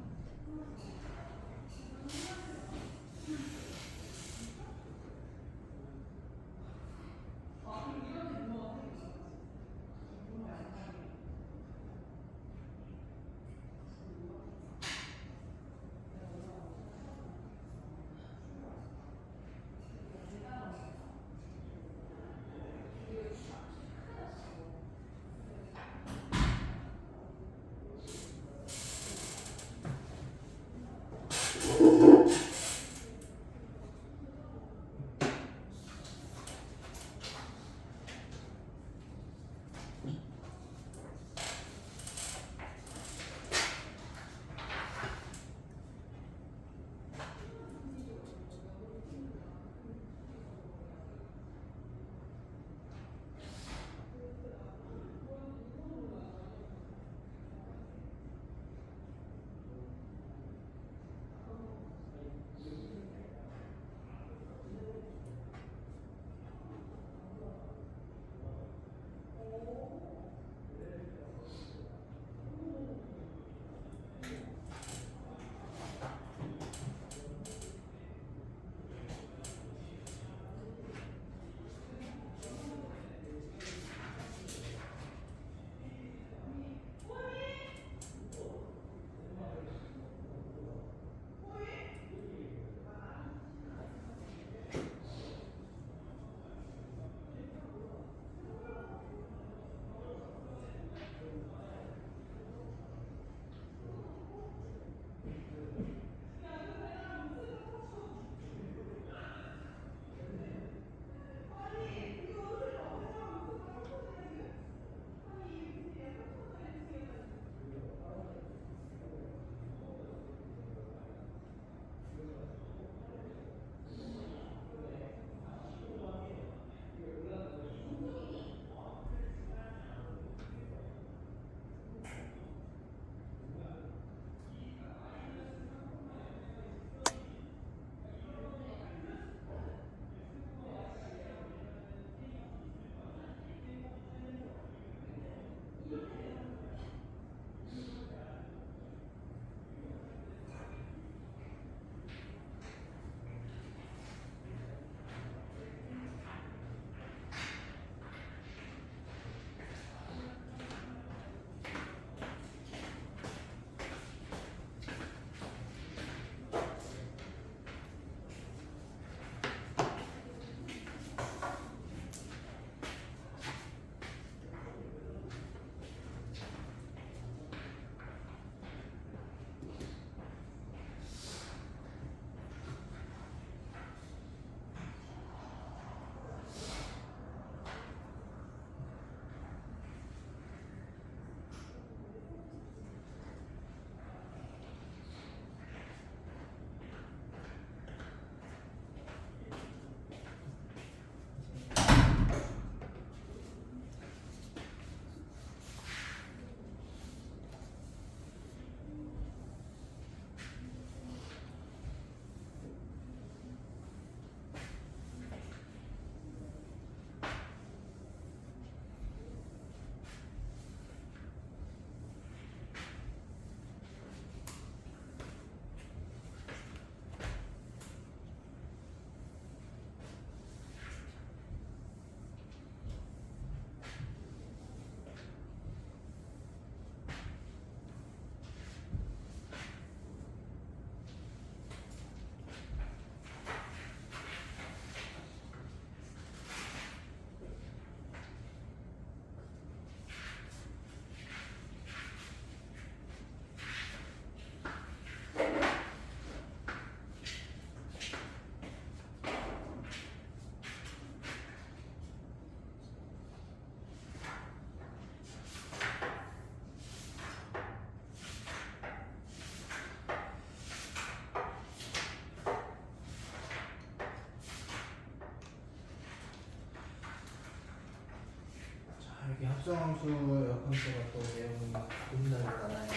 합성함수 역함수가 또 내용이 겁나 많아요.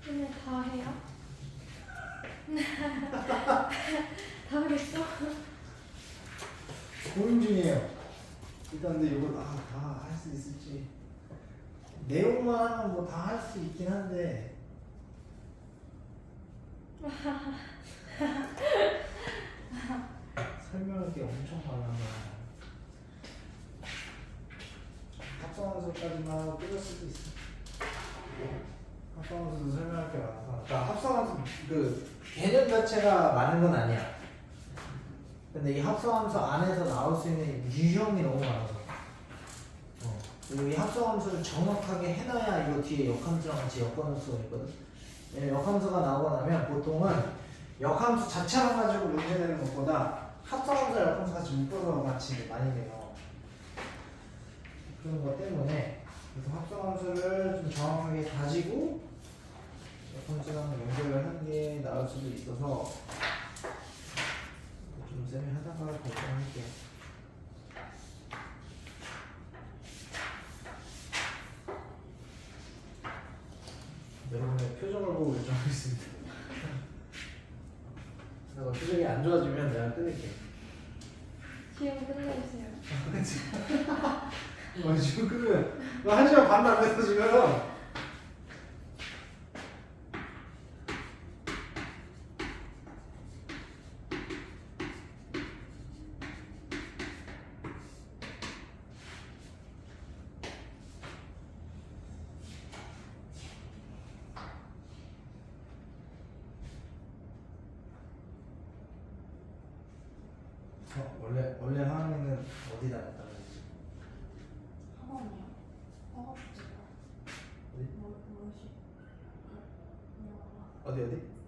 오늘 다 해요? 다 하겠어? 고민 중이에요. 일단 근데 이걸 다 할 수 있을지. 내용만 하면 뭐 다 할 수 있긴 한데. 설명할 게 엄청 많아서 합성함수까지만 하고 끝낼 수도 있어. 합성함수도 설명할 게 많아서. 그러니까 합성함수 그 개념 자체가 많은 건 아니야. 근데 이 합성함수 안에서 나올 수 있는 유형이 너무 많아서. 그리고 이 합성함수를 정확하게 해놔야 이거 뒤에 역함수랑 같이 엮어놓을 수가 있거든. 역함수가 나오고 나면 보통은 역함수 자체만 가지고 문제 내는 것보다 합성함수랑 역함수 같이 묶어서 같이 많이 내요. 그런 것 때문에 그래서 합성함수를 좀 정확하게 가지고 역함수랑 연결을 하는 게 나을 수도 있어서 좀 쌤이 하다가 결정할게요. 여러분의 표정을 보고 결정하겠습니다. 내가 표정이 안 좋아지면 내가 끊을게. 지금 끝내주세요. 지금 끊으면 너 1시간 반도 안 됐어 지금. 원래 하은이는 어디 다녔다고 했지? 학원이요? 화학부요? 어디? 뭐지? 어디?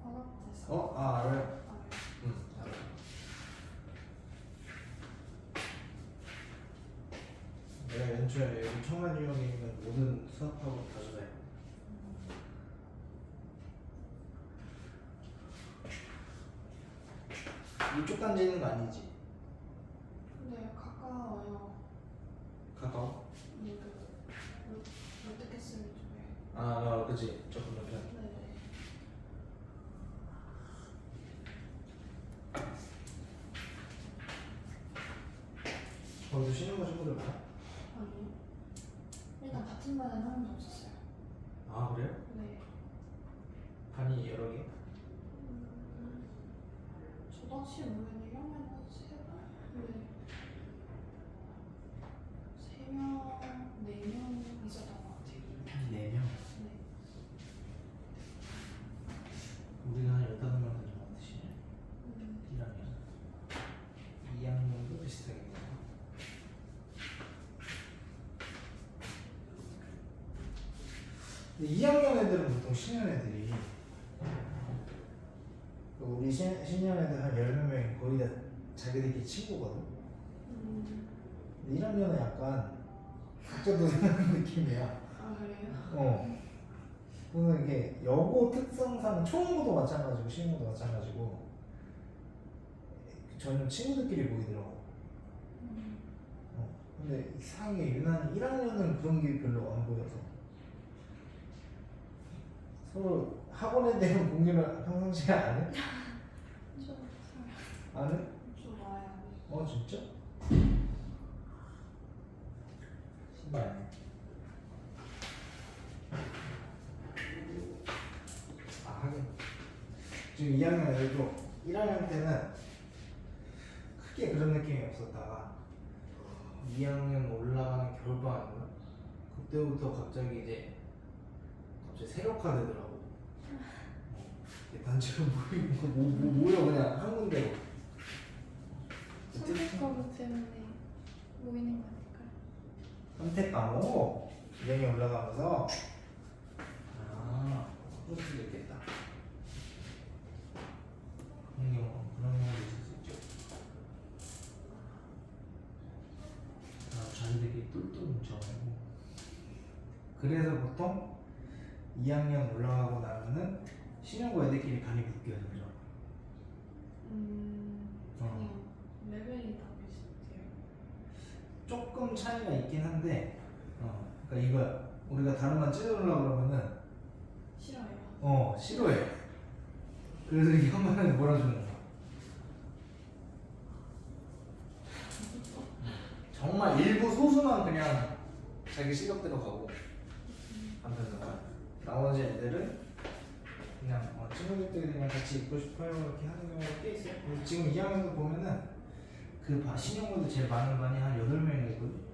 화학부에서. 알아요. 아, 응, 알아요. 내가 연초에 여기 청만 유형에 있는 모든 수학학원 다 주네. 이쪽 단지는 아니지? 근데 가까워요. 가까워? 롯데캐슬 쪽에. 그치. 저 건너편. 네. 거기서 쉬는 거 친구들 많아? 아니요. 일단 같은 반은 한 명도 없었어요. 그래요? 네. 반이 여러 개? 저도 확실히 모르겠는데 1학년 한 3명? 네. 3명, 4명 있었던 것 같아요. 4명? 네. 우리가 한 15명 되는 것 같으시네. 1학년. 2학년도 비슷하겠네요. 근데 2학년 애들은 보통 신년 애들이 우리 신년 애들 한 10몇 명이 거의 다 자기들끼리 친구거든. 근데 1학년은 약간 각자 도생하는 느낌이야. 아, 그래요? 그래서 이게 여고 특성상 초음고도 마찬가지고 신고도 마찬가지고 전혀 친구들끼리 보이더라고. 근데 이상하게 유난히 1학년은 그런 게 별로 안 보여서 서로 학원에 대한 공유를 평상시에 안 해? 좀 안 해? 좀 와요. 진짜? 신기하네. 하긴 지금 2학년 애들도 1학년 때는 크게 그런 느낌이 없었다가 2학년 올라가는 겨울방학인가? 그때부터 갑자기 세력화되더라고. 단체로 모여 그냥 한 군데로. 선택 과목 때문에 모이는 거 아닐까요? 선택 과목 2학년 올라가면서 그럴 수도 있겠다. 그런 경우도 있을 수 있죠. 자기들끼리 똘똘 뭉쳐가지고 그래서 보통 2학년 올라가고 나면은 신형고 애들끼리 반이 묶여요. 그죠? 그냥 레벨이 다 비슷해요. 조금 차이가 있긴 한데 그러니까 이거야. 우리가 다른 만 찢어주려고 그러면은 싫어요. 싫어해. 그래서 이렇게 한 번에 몰아주는 거야. 정말 일부 소수만 그냥 자기 실력대로 가고 한편으로 나머지 애들은 그냥 친구들끼리 그냥 같이 있고 싶어요 이렇게 하는 경우가 꽤 있어요. 그래서 지금 2학년도 보면은 그 신용고도 제일 많은 반이 한 8명이 있거든.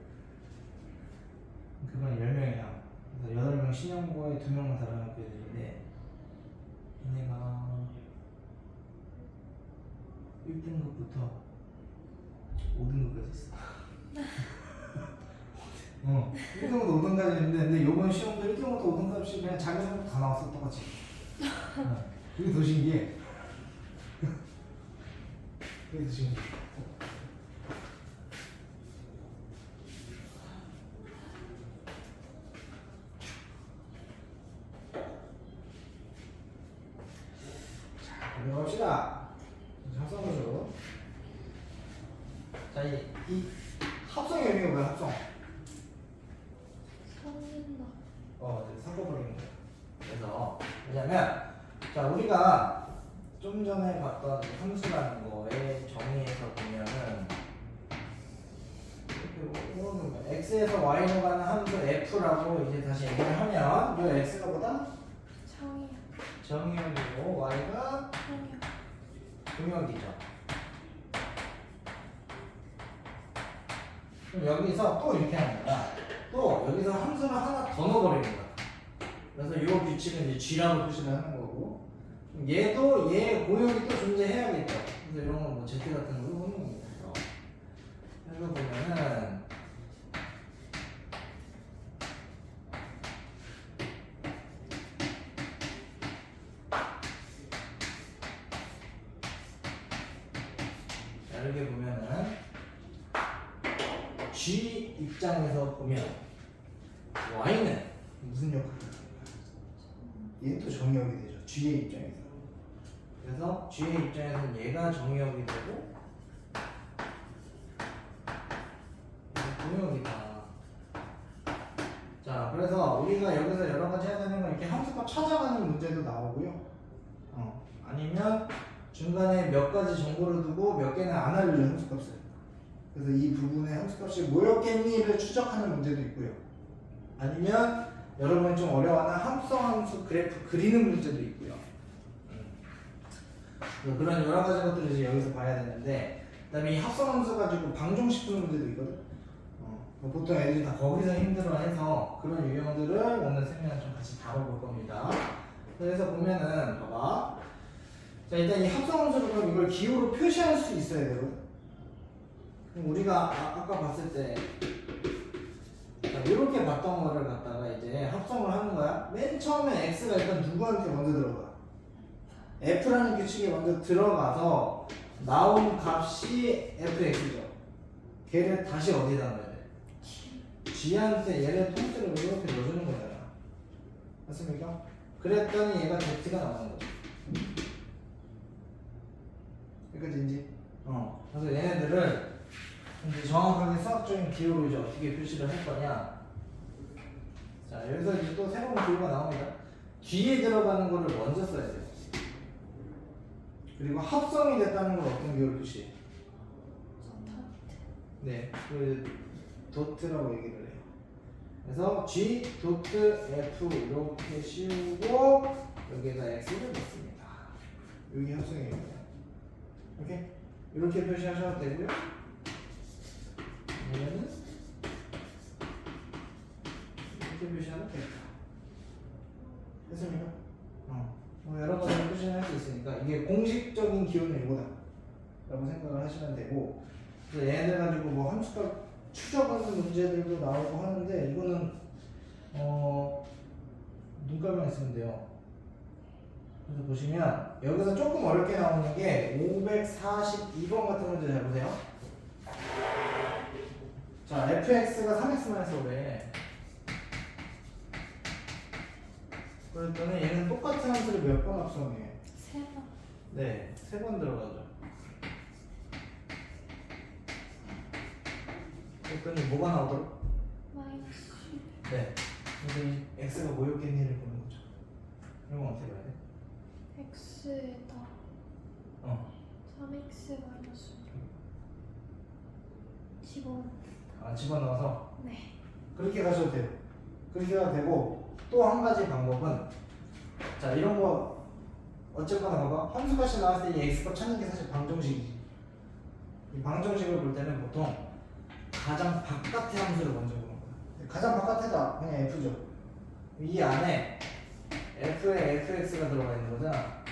그 반이 10명이야. 그래서 8명 신용고에 2명만 다른 학교 애들인데 얘네가 1등급부터 5등급까지 있어. 1등부터 5등까지 있는데 근데 요번 시험도 1등부터 5등까지 그냥 자기 생각 다 나왔어 똑같이. 그게 더 신기해. 그게 더 신기해. 자, 들어갑시다. 합성구조. 자, 이 합성의 의미가 뭐야? 합성. 섞는다. 섞어버리는 거야. 그래서 왜냐면 자 우리가 좀 전에 봤던 함수라는 거의 정의에서 보면은 이렇게 x에서 y로 가는 함수 f라고 이제 다시 얘기를 하면 이 x가 보다 청이요. 정의역이고 y가 청이요. 동역이죠. 그럼 여기서 또 이렇게 하는 거야. 또 여기서 함수를 하나 더 넣어버리는 거야. 그래서 이 규칙은 이제 g라고 표시를 하는 거고, 얘도 얘 고역이 또 존재해야겠죠. 그래서 이런 건 뭐 z 같은 걸로 보는 겁니다. 그래서 보면은 이렇게 보면은 g 입장에서 보면 y는 무슨 역할을 하는 거야? 얘는 또 정역이 되죠. g의 입장에서. 그래서 g의 입장에서는 얘가 정역이 되고 동역이다. 자, 그래서 우리가 여기서 여러 가지 해야 되는 건 이렇게 함수값 찾아가는 문제도 나오고요. 아니면 중간에 몇 가지 정보를 두고 몇 개는 안 알려주는 함수값을. 그래서 이 부분의 함수값이 뭐였겠니를 추적하는 문제도 있고요. 아니면 여러분이 좀 어려워하는 함수 그래프 그리는 문제도 있고요. 그런 여러 가지 것들을 이제 여기서 봐야 되는데, 그다음에 이 합성함수 가지고 방정식 푸는 문제도 있거든. 보통 애들이 다 거기서 힘들어해서 그런 유형들을 오늘 세미나에 좀 같이 다뤄볼 겁니다. 그래서 보면은 봐봐. 자, 일단 이 합성함수를 그럼 이걸 기호로 표시할 수 있어야 되거든. 그럼 우리가 아까 봤을 때 이렇게 봤던 거를 갖다가 이제 합성을 하는 거야. 맨 처음에 x가 일단 누구한테 먼저 들어가? f라는 규칙에 먼저 들어가서 나온 값이 fx죠. 걔를 다시 어디다 넣어야 돼? g한테 얘를 통째로 이렇게 넣어주는 거잖아. 맞습니까? 그랬더니 얘가 z가 나오는 거죠. 여기까지인지? 그래서 얘네들을 이제 정확하게 수학적인 기호로 이제 어떻게 표시를 할 거냐. 자, 여기서 이제 또 새로운 기호가 나옵니다. 뒤에 들어가는 거를 먼저 써야 돼요. 그리고 합성이 됐다는 걸 어떤 기호로 표시해? 네, 그 도트라고 얘기를 해요. 그래서 g 도트 f 이렇게 씌우고 여기에다 x를 넣습니다. 여기 합성이에요. 오케이? 이렇게 표시하셔도 되고요. 아니면은 이렇게 표시하면 되겠다. 됐습니까? 뭐 여러 가지 표시를 할 수 있으니까 이게 공식적인 기호는 이거다 라고 생각을 하시면 되고, 그래서 얘네들 가지고 뭐 함수값 추적하는 문제들도 나오고 하는데 이거는 눈깔만 있으면 돼요. 그래서 보시면 여기서 조금 어렵게 나오는 게 542번 같은 문제 잘 보세요. 자, fx가 3x-5래. 그랬더니 얘는 똑같은 함수를 몇 번 합성해? 3번. 네, 3번 들어가죠. 했더니 뭐가 나오더라? 마이너스 10. 네. 그래서 이 x가 뭐였겠니를 보는 거죠. 이건 어떻게 봐야 돼? x에다 어. 3x 마이너스 15. 아, 집어넣어서 네. 그렇게 가셔도 돼요. 그렇게 가도 되고 또 한 가지 방법은 자 이런 거 어쨌거나 봐봐 함수값이 나왔을 때 이 x값 찾는 게 사실 방정식이지. 이 방정식을 볼 때는 보통 가장 바깥의 함수를 먼저 보는 거야. 가장 바깥에다 그냥 f죠. 이 안에 f에 fx가 들어가 있는 거잖아.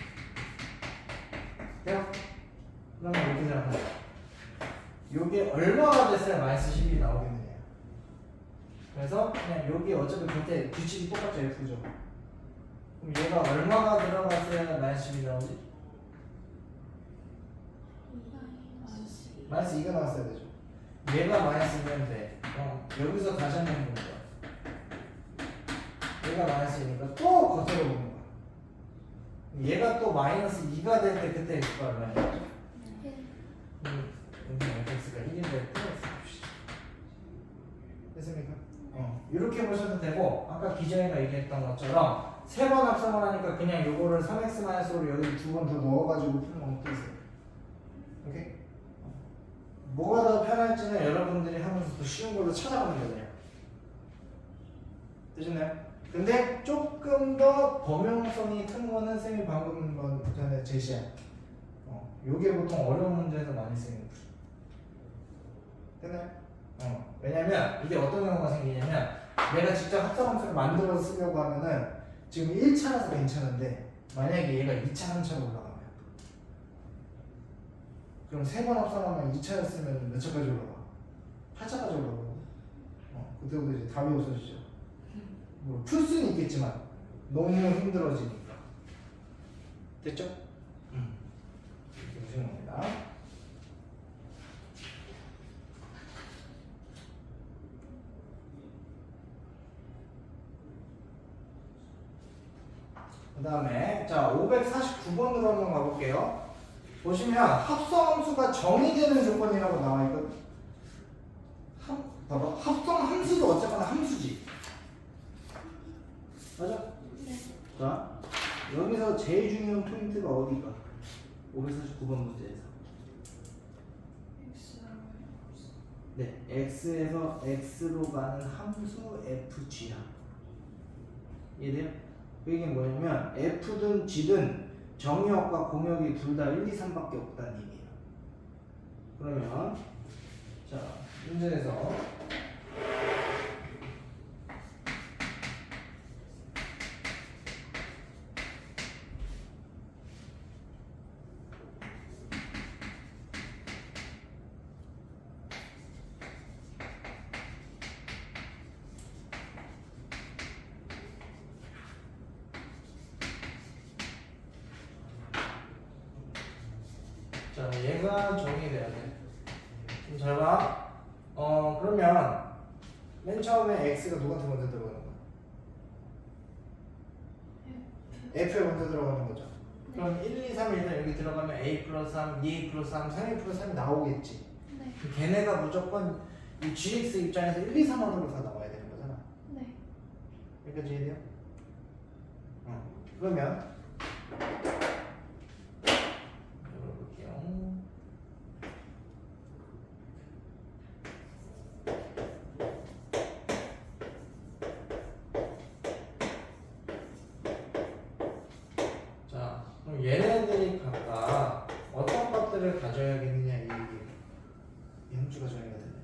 돼요? 그러면 이렇게 생각하자. 요게 얼마가 됐어야 마이너스 10이 나오겠느냐. 그래서 그냥 여기 어차피 곁에 규칙이 똑같죠. F죠. 그럼 얘가 얼마가 들어갔어야 마이너스 10이 나오지? 마이너스 2가 나왔어야 되죠. 얘가 마이너스 2면 돼. 여기서 다시 한번 보는 거야. 얘가 마이너스 2니까 또 겉으로 보는 거야. 얘가 또 마이너스 2가 될 때 그때 X가 얼마냐? 여기 fx가 1인 될 때 X 봅시다. 됐습니까? 이렇게 보셔도 되고 아까 기정이가 얘기했던 것처럼 세 번 합성을 하니까 그냥 요거를 3x-5로 여기 두 번 더 넣어가지고 푸는 방법도 있어요. 오케이? 뭐가 더 편할지는 여러분들이 하면서 더 쉬운 걸로 찾아가면 되네요. 되셨나요? 근데 조금 더 범용성이 큰 거는 쌤이 방금 전에 제시한 요게 보통 어려운 문제에서 많이 쓰이는 거죠. 됐나요? 왜냐면 이게 어떤 경우가 생기냐면 내가 직접 합성함수를 만들어서 쓰려고 하면은 지금 1차라서 괜찮은데 만약에 얘가 2차, 3차로 올라가면 그럼 3번 합성하면 2차였으면 몇 차까지 올라가? 8차까지 올라가고 그때부터 이제 답이 없어지죠. 뭐 풀 수는 있겠지만 너무 힘들어지니까. 됐죠? 이렇게 보시는 겁니다. 그 다음에 자 549번으로 한번 가볼게요. 보시면 합성함수가 정의되는 조건이라고 나와 있거든. 봐봐 합성 함수도 어쨌거나 함수지. 맞아? 네. 자 여기서 제일 중요한 포인트가 어디가? 549번 문제에서 네 x에서 x로 가는 함수 fg야. 이해돼요? 그 얘기는 뭐냐면 f든 g든 정의역과 공역이 둘 다 1, 2, 3밖에 없다는 얘기예요. 그러면 자 문제에서 자, 얘가 정의돼야 돼. 그럼 잘 봐. 그러면 맨 처음에 x가 누구한테 먼저 들어가는 거야? f에 먼저 들어가는 거죠. 그럼 1, 2, 3 일단 여기 들어가면 a 플러스 3, 2a 플러스 3, 3a 플러스 3이 나오겠지. 네. 걔네가 무조건 이 gx 입장에서 1, 2, 3 안으로 다 나와야 되는 거잖아. 네. 여기까지 이해돼요? 그러면 열어볼게요. 자, 그럼 얘네들이 각각 어떤 것들을 가져야겠느냐 이 얘기예요. 이 함수가 정의가 되는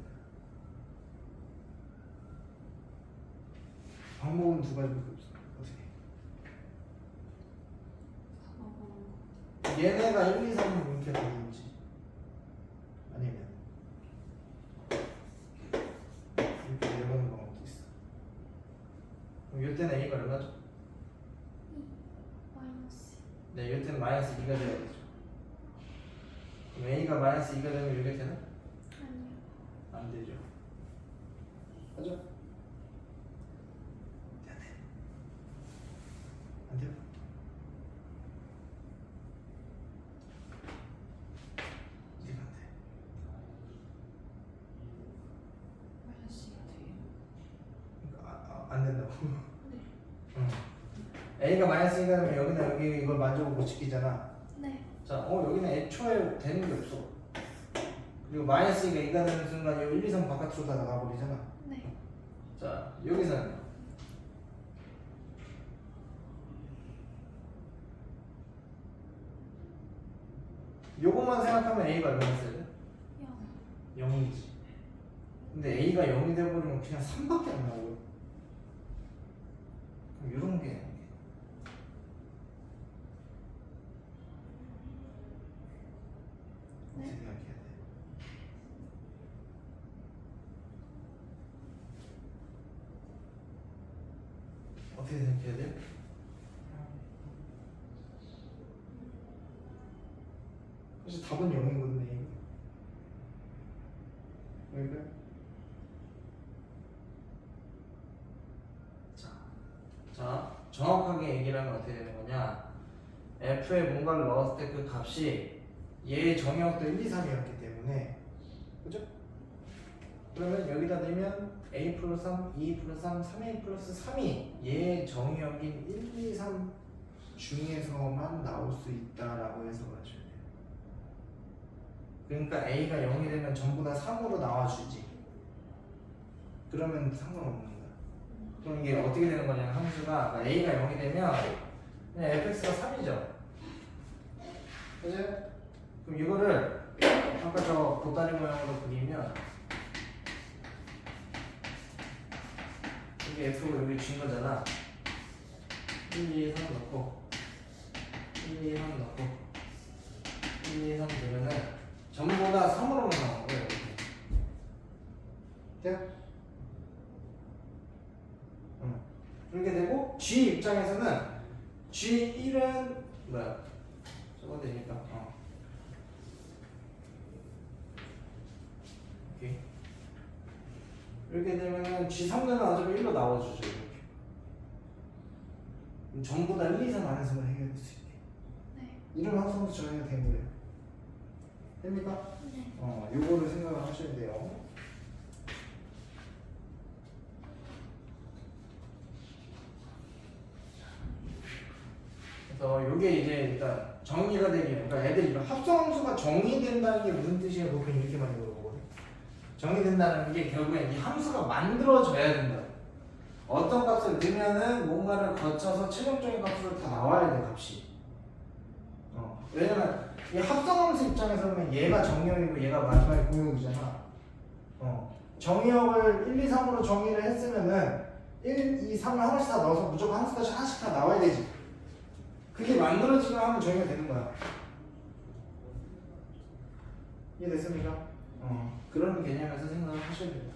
방법은 두 가지밖에 없어. 어떻게? 얘네가 1, 2, 3을 이렇게 되는지 아니면 이렇게 내려가는 방법도 있어. 그럼 이때는 a가 얼마죠? 마이너스. 네, 이때는 마이너스 2가 돼야 되죠. 그럼 a가 마이너스 2가 되면 이렇게 되나? 아니요. 안 되죠. 맞죠? 안 돼요? 이해가 안 돼. 된다고. 응. A가 마이너스 2가 되면 여기는 여기 이걸 만족을 못 지키잖아. 네. 자, 여기는 애초에 되는 게 없어. 그리고 마이너스 2가 2가 되는 순간 이 1, 2, 3 바깥으로 다 나가버리잖아. 네. 자, 여기서는 요것만 생각하면 A가 얼마였어야 돼? 0. 0이지. 근데 A가 0이 돼버리면 그냥 3밖에 안 나오고. 그럼 이런 게 어떻게 네. 생각해야 돼? 어떻게 생각해야 돼? 사실 답은 0이거든 A. 그러니까 자, 정확하게 얘기를 하면 어떻게 되는 거냐? F에 뭔가를 넣었을 때 그 값이 얘의 정의역도 1, 2, 3이었기 때문에, 그죠? 그러면 여기다 내면 A 플러스 3, 2 플러스 3, 3A 플러스 3이 얘의 정의역인 1, 2, 3 중에서만 나올 수 있다라고 해석을 하셔야 돼요. 그러니까 A가 0이 되면 전부 다 3으로 나와주지. 그러면 상관없는 거야. 그럼 이게 어떻게 되는 거냐면 함수가 그러니까 A가 0이 되면 그냥 fx가 3이죠. 그지? 그럼 이거를 아까 저 보따리 모양으로 그리면 이게 f고 여기 준 거잖아. 1, 2, 3 넣고 1, 2, 3 넣고 1, 2, 3 넣으면은 전부 다 3으로만 나온 거예요. 이렇게. 그렇게 되고 G 입장에서는 G1은 뭐야? 저거 되니까 오케이. 이렇게 되면은 G3는 어차피 1로 나와주죠. 이렇게. 그럼 전부 다 1, 2, 3 안에서만 해결될 수 있게. 네. 이런 함수도 정의가 된 거예요. 됩니까? 네. 요거를 생각을 하셔야 돼요. 그래서 요게 이제 일단 정의가 되면, 그러니까 애들이 이런 합성함수가 정의된다는 게 무슨 뜻이냐 보면 이렇게 많이 물어보거든. 정의된다는 게 결국엔 이 함수가 만들어져야 된다. 어떤 값을 넣으면은 뭔가를 거쳐서 최종적인 값으로 다 나와야 돼, 값이. 왜냐면 이 합성함수 입장에서는 얘가 정의역이고 얘가 마지막에 공역이잖아. 정의역을 1, 2, 3으로 정의를 했으면은 1, 2, 3을 하나씩 다 넣어서 무조건 함수까지 하나씩 다 나와야 되지. 그게 만들어지면 하면 정의가 되는 거야. 이해됐습니까? 그런 개념에서 생각을 하셔야 됩니다.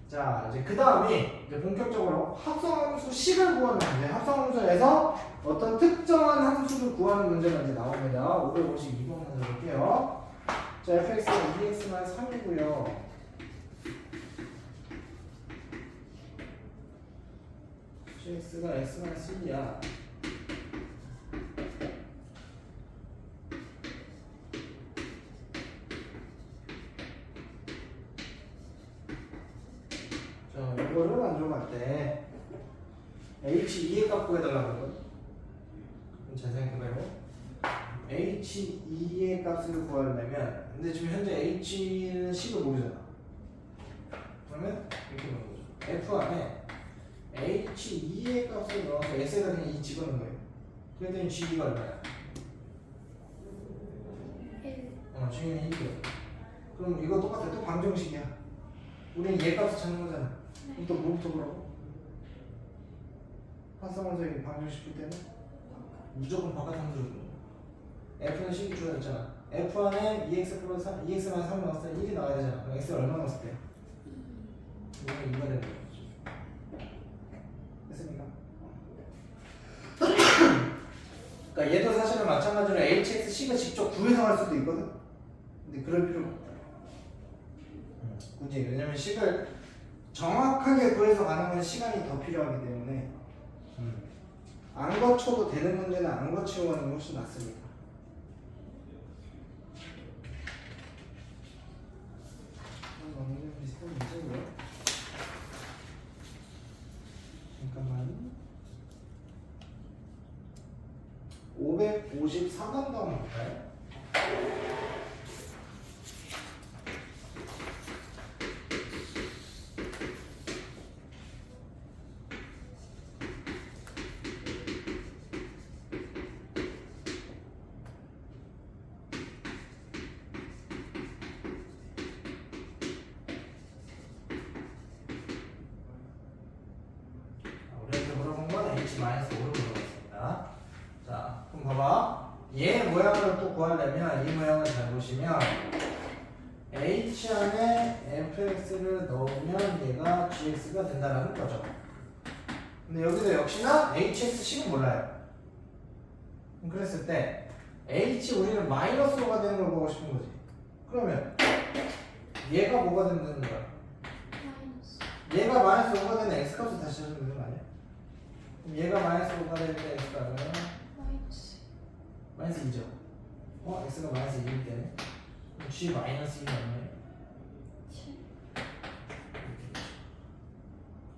자, 이제 그 다음이 이제 본격적으로 합성함수 식을 구하는 문제. 합성함수에서 어떤 특정한 함수를 구하는 문제가 이제 나옵니다. 552번 문제 볼게요. 자, fx가 2x만 3이고요. gx가 x만 1이야. 자, 이거를 만족할 때 h2의 값 구해달라고 하거든. 그럼 잘 생각해봐요. h2의 값을 구하려면, 근데 지금 현재 h는 식을 모르잖아. 그러면 이렇게 보는 거죠. f 안에 h2의 값을 넣어서 x에다 그냥 2 집어넣는 거예요. 그랬더니 g가 얼마야? 1. g는 1이요. 그럼 이거 똑같아. 또 방정식이야. 우리는 얘 값을 찾는 거잖아. 그럼 또 뭐부터 보라고? 합성함수의 방정식 풀 때는 무조건 바깥 함수를 보는 거야. f는 식이 주어졌잖아. f 안에 2x 플러스 3, 2x만 3 넣었을 때 1이 나와야 되잖아. 그럼 x를 얼마 넣었을 때? 이거는 2가 되는 거죠. 됐습니까? 그러니까 얘도 사실은 마찬가지로 hx식을 직접 구해서 할 수도 있거든. 근데 그럴 필요가 없다. 굳이. 왜냐면 식을 정확하게 구해서 가는 건 시간이 더 필요하기 때문에 안 거쳐도 되는 문제는 안 거치고 하는 게 훨씬 낫습니다. 문제고요. 잠깐만. 553번도 한번 볼까요? 우리한테 물어본 건 H-5를 물어봤습니다. 자, 그럼 봐봐. 얘 모양을 또 구하려면 이 모양을 잘 보시면 H 안에 fx를 넣으면 얘가 gx가 된다라는 거죠. 근데 여기서 역시나 hx식은 몰라요. 그랬을 때 h 우리는 마이너스로가 되는 걸 보고 싶은 거지. 그러면 얘가 뭐가 된다는 거야? 마이너스. 얘가 마이너스 5가 되는 x값을 다시 하면 되는 거 아니야? 그럼 얘가 마이너스 5가 될 때 x값은 마이너스. 마이너스 2죠. x가 마이너스 2일 때는 g 마이너스 2는 얼마예요? 7.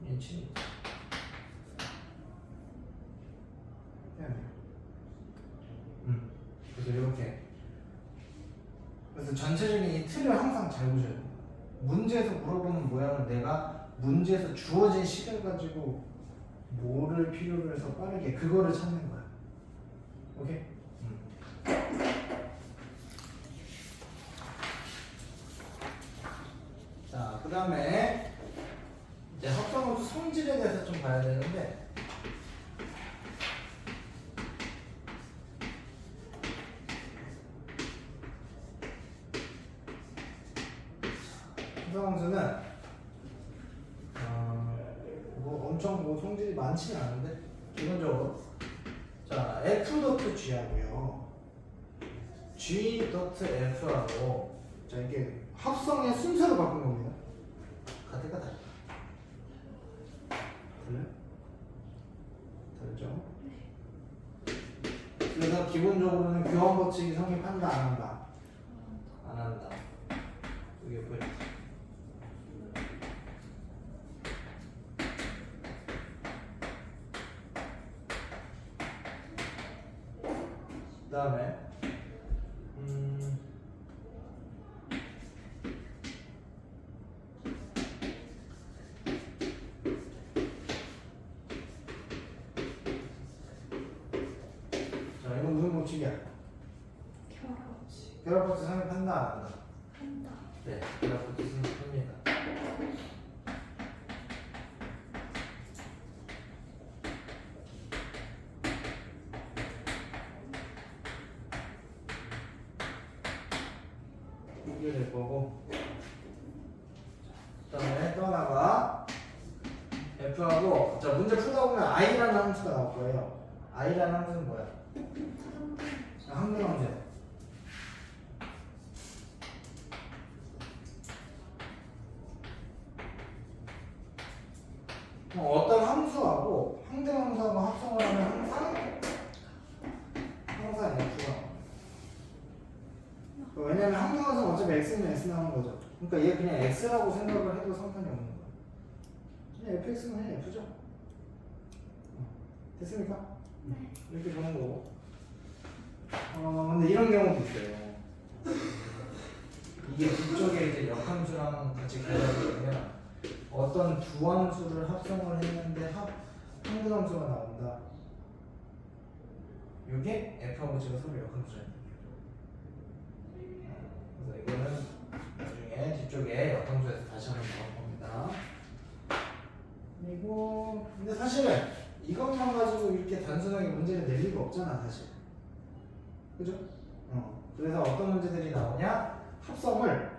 얘는 7이죠. 해야 돼요. 그래서 이렇게. 그래서 전체적인 이 틀을 항상 잘 보셔야 돼요. 문제에서 물어보는 모양은 내가 문제에서 주어진 시간 가지고 뭐를 필요로 해서 빠르게 그거를 찾는 거야. 오케이? 자, 그 다음에 이제 합성함수 성질에 대해서 좀 봐야 되는데 합성함수는 뭐 엄청 뭐 성질이 많지는 않은데 기본적으로 자 f.g 하고요 g.f하고 자 이게 합성의 순서를 바꾼 겁니다. 같을까 다를까? 달라요? 다르죠? 그래서 기본적으로는 교환 법칙이 성립한다 안 한다? 안 한다. 이게 보여. 그 다음에 자 이건 무슨 법칙이야? 결합. 결합 법칙 성립한다 안 한다? 한다. 네, 결합 법칙 성립합니다. 이게 될 거고 그 다음에 또 하나가 F하고 자 문제 풀다 보면 I라는 함수가 나올 거예요. I라는 함수는 뭐야? 항등함수야. 어떤 함수하고 항등함수하고 합성을 하면 항상 F가 나와요. 왜냐면 항등함수는 어차피 X는 X 나오는 거죠. 그러니까 얘 그냥 X라고 생각을 해도 상관이 없는 거야. 그냥 fx는 그냥 f죠. 됐습니까? 네. 이렇게 보는 거고. 근데 이런 경우도 있어요. 이게 뒤쪽에 이제 역함수랑 같이 결합이 되면 어떤 두 함수를 합성을 했는데 항등함수가 나온다. 이게 f하고 g가 서로 역함수라는 얘기예요. 그래서 이거는 나중에 뒤쪽에 역함수에서 다시 한번 나올 겁니다. 그리고 근데 사실은 이것만 가지고 이렇게 단순하게 문제를 낼 리가 없잖아 사실. 그죠? 그래서 어떤 문제들이 나오냐? 합성을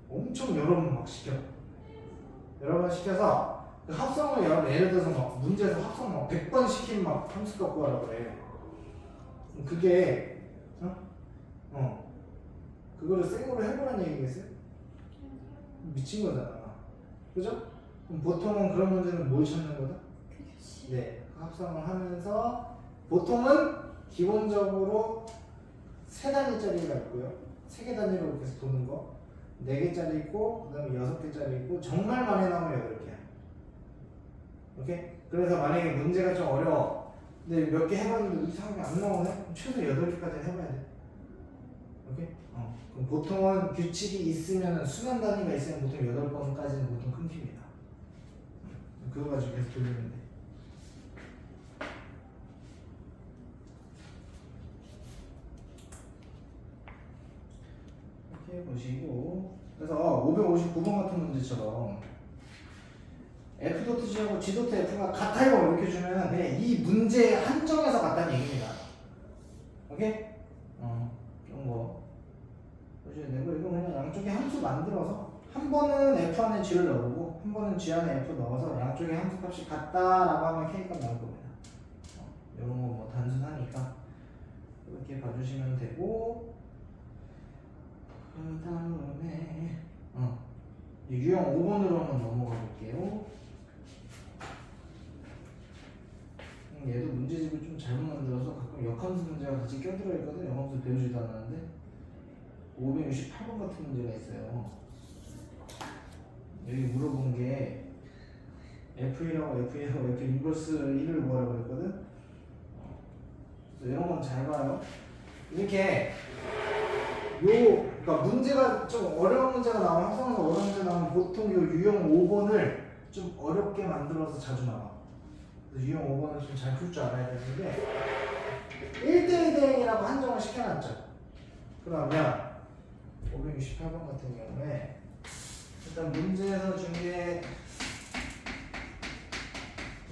엄청 여러 번 막 시켜. 여러 번 시켜서 그 합성을 예를 들어서 막 문제에서 합성 막 100번 시킨 막 함수 갖고 하라 그래. 그게 그거를 생으로 해보라는 얘기겠어요? 미친 거잖아. 그죠? 그럼 보통은 그런 문제는 뭘 찾는 거다? 규칙. 네, 합성을 하면서 보통은 기본적으로 3단위짜리가 있고요. 3개 단위로 계속 도는 거. 4개짜리 있고, 그 다음에 6개짜리 있고, 정말 많이 나오면 8개야. 오케이? 그래서 만약에 문제가 좀 어려워. 근데 몇 개 해봤는데 이상하게 안 나오네? 그럼 최소 8개까지는 해봐야 돼. 오케이? 그럼 보통은 규칙이 있으면 수만 단위가 있으면 보통 8번까지는 보통 끊깁니다. 그거 가지고 계속 돌리면 돼. 이렇게 보시고 그래서 559번 같은 문제처럼 F.G하고 G.F가 같아요 이렇게 주면 그냥 이 문제에 한정해서 같다는 얘기입니다. 오케이? 이런 거 보셔야 되고 이거 그냥 양쪽에 함수 만들어서 한 번은 F 안에 G를 넣어보고 한 번은 G 안에 F 넣어서 양쪽에 함수 값이 같다라고 하면 K값 나올 겁니다. 이런 거 뭐 단순하니까 이렇게 봐주시면 되고 그 다음에 유형 5번으로 한번 넘어가 볼게요. 얘도 문제집을 좀 잘못 만들어서 가끔 역함수 문제가 같이 껴들어 있거든. 역함수 배우지도 않았는데 568번 같은 문제가 있어요. 여기 물어본 게 F1하고 F2하고 F 인버스 1을 구하라고 그랬거든. 그래서 이런 건 잘 봐요. 이렇게 그러니까 문제가 좀 어려운 문제가 나오면 항상 어려운 문제 나오면 보통 요 유형 5번을 좀 어렵게 만들어서 자주 나와. 그래서 유형 5번을 좀 잘 풀 줄 알아야 되는데 1대1 대응이라고 한정을 시켜놨죠. 그러면 568번 같은 경우에 일단 문제에서 준 게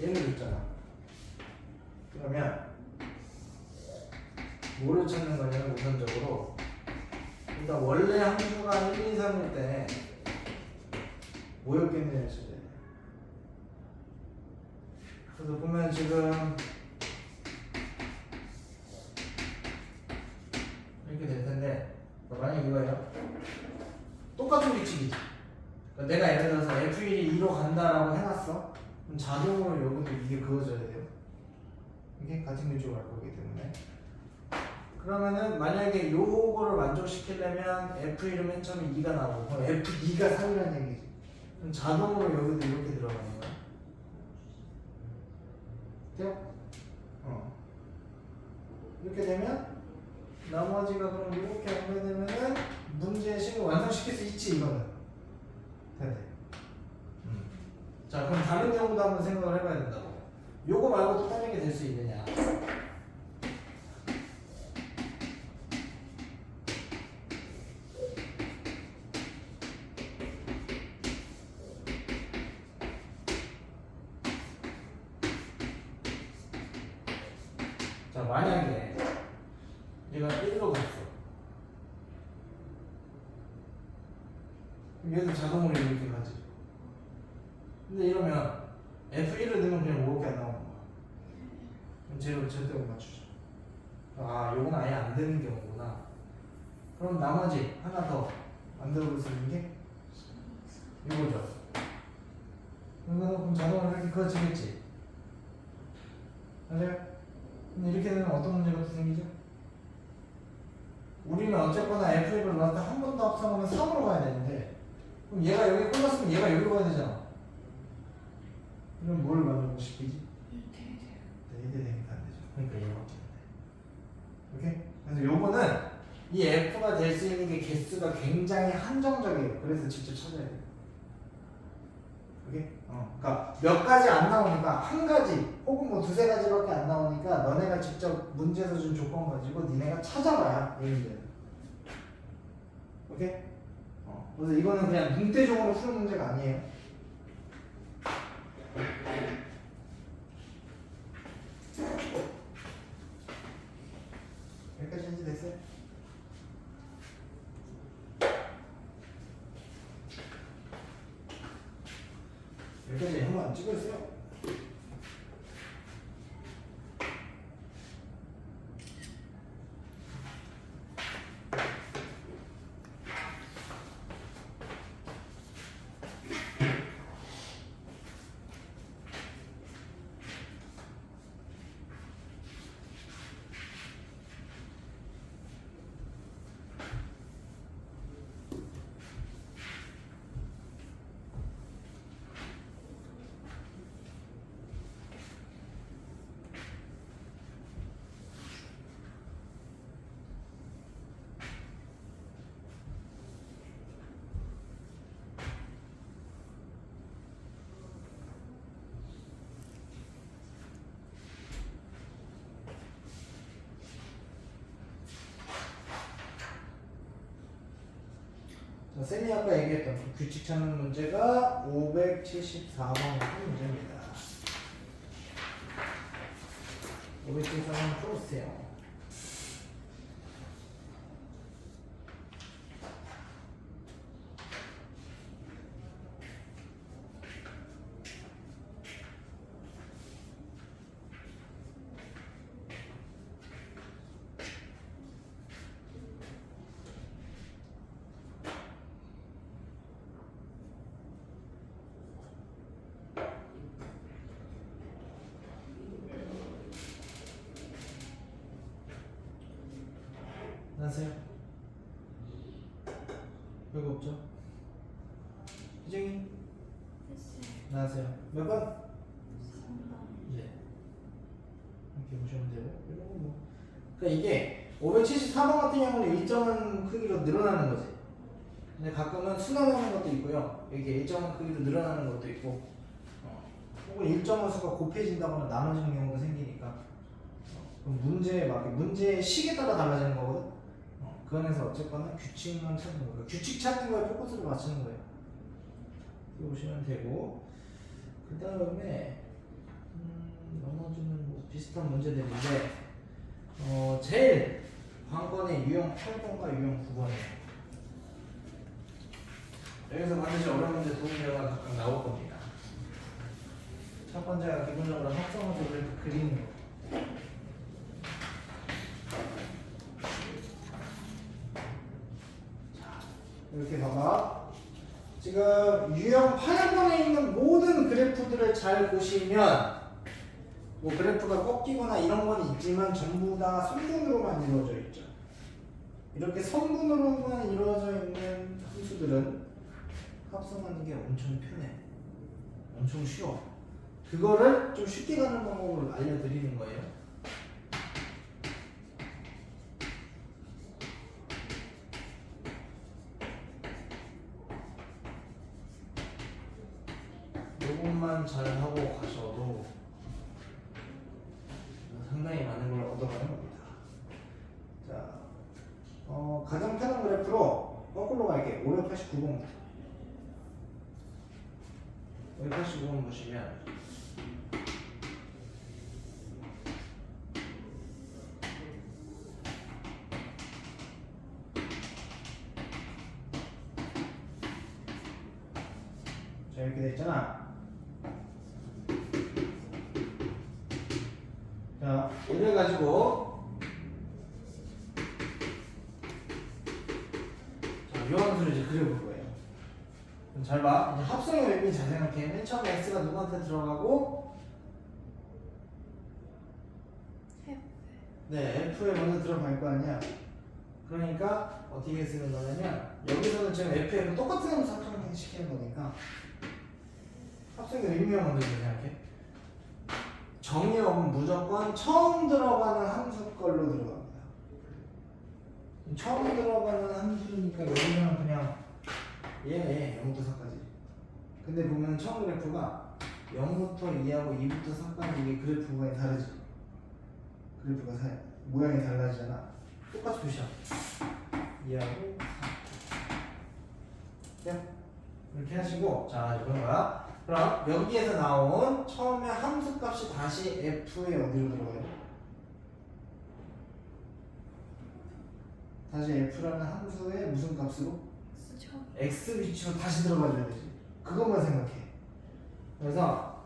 얘를 줬잖아. 그러면 뭐를 찾는 거냐면 우선적으로 일단 원래 함수가 1, 2, 3일 때 뭐였겠느냐 찾아야 돼. 그래서 보면 지금 이렇게 될 텐데 만약 이거예요. 똑같은 규칙이지. 그러니까 내가 예를 들어서 F1이 2로 간다라고 해놨어. 그럼 자동으로 여기도 이게 그어져야 돼요. 이게 같은 규칙으로 갈 거기 때문에. 그러면은 만약에 요거를 만족시키려면 F1은 맨 처음에 2가 나오고 그럼 F2가 3이라는 얘기지. 그럼 자동으로 여기도 이렇게 들어가는 거야. 돼요? 이렇게 되면 나머지가 그럼 이렇게 연결되면은 문제의 식을 완성시킬 수 있지 이거는. 네. 자 그럼 다른 경우도 한번 생각을 해봐야 된다고. 요거 말고 또 다른 게 될 수 있느냐. 자 만약에 얘가 1로 갔어. 그럼 얘도 자동으로 이렇게 가지. 근데 이러면 F1을 넣으면 그냥 이렇게 안 나오는 거야. 그럼 쟤를 절대 못 맞추죠. 아 요건 아예 안 되는 경우구나. 그럼 나머지 하나 더 만들어 볼 수 있는 게 이거죠. 그럼 자동으로 이렇게 그어지겠지. 맞아요? 근데 이렇게 되면 어떤 문제가 또 생기죠? 우리는 어쨌거나 F1을 넣을 때 한 번 더 합성하면 3으로 가야 되는데 그럼 얘가 여기 꽂았으면 얘가 여기로 가야 되잖아. 그럼 뭘 만족시키지? 1대 되니까 안 되죠. 그러니까 얘밖에 안 돼. 오케이? 그래서 요거는 이 F가 될 수 있는 게 개수가 굉장히 한정적이에요. 그래서 직접 찾아야 돼요. 오케이? 그러니까 몇 가지 안 나오니까 한 가지 혹은 뭐 두세 가지밖에 안 나오니까 너네가 직접 문제에서 준 조건 가지고 니네가 찾아봐야 얘기돼요. 오케이? 그래서 이거는 그냥 눈대중으로 푸는 문제가 아니에요. 여기까지 이제 됐어요? 여기까지 한번 찍어주세요. 자, 쌤이 아까 얘기했던 그 규칙 찾는 문제가 574번 문제입니다. 574번 풀어주세요. 안녕하세요. 별거 없죠? 희정이 했어요. 안녕하세요. 몇 번? 3번. 예. 이렇게 보시면 되고 이런 거 뭐. 그러니까 이게 574번 같은 경우는 일정한 크기로 늘어나는 거지. 근데 가끔은 순환하는 것도 있고요. 이게 일정한 크기로 늘어나는 것도 있고, 혹은 일정한 수가 곱해진다거나 나눠지는 경우도 생기니까. 그럼 문제에 맞게 문제의 식에 따라 달라지는 거거든. 그 안에서 어쨌거나 규칙만 찾는 거예요. 규칙 찾는 거에 포커스를 맞추는 거예요. 이렇게 보시면 되고, 그 다음에 나머지는 뭐 비슷한 문제들인데, 제일 관건의 유형 8번과 유형 9번이에요. 여기서 반드시 어려운 문제 두 문제가 각각 나올 겁니다. 첫 번째가 기본적으로 합성어조를 그리는 거. 이렇게 봐봐. 지금 유형 8번에 있는 모든 그래프들을 잘 보시면 뭐 그래프가 꺾이거나 이런 건 있지만 전부 다 선분으로만 이루어져 있죠. 이렇게 선분으로만 이루어져 있는 함수들은 합성하는 게 엄청 편해. 엄청 쉬워. 그거를 좀 쉽게 가는 방법을 알려드리는 거예요. 요것만 잘하고 가셔도 상당히 많은 걸 얻어가는 겁니다. 자, 가장 편한 그래프로 거꾸로 갈게요. 589번. 589번 보시면 자, 이렇게 됐잖아. 자, 이래 가지고 자, 요 함수를 이제 그려볼 거예요. 그럼 잘 봐. 이제 합성의 웹이 잘 생각해. 맨 처음에 x가 누구한테 들어가고, F. 네, f에 먼저 들어갈 거 아니야. 그러니까 어떻게 쓰는 거냐면 여기서는 지금 f를 똑같은 함수 합성시키는 거니까 합성의 의미와 먼저 생각해. 정의역은 무조건 처음 들어가는 함수 걸로 들어갑니다. 처음 들어가는 함수니까 여기는 그냥 얘 0부터 4까지. 근데 보면 처음 그래프가 0부터 2하고 2부터 4까지 이게 그래프 구간이 다르지. 그래프가 모양이 달라지잖아. 똑같이 표시야. 2하고 4. 이렇게 하시고, 자, 이런 거야. 그럼 여기에서 나온 처음에 함수 값이 다시 f에 어디로 들어가요? 다시 f라는 함수의 무슨 값으로? X죠. x 위치로 다시 들어가줘야 되지. 그것만 생각해. 그래서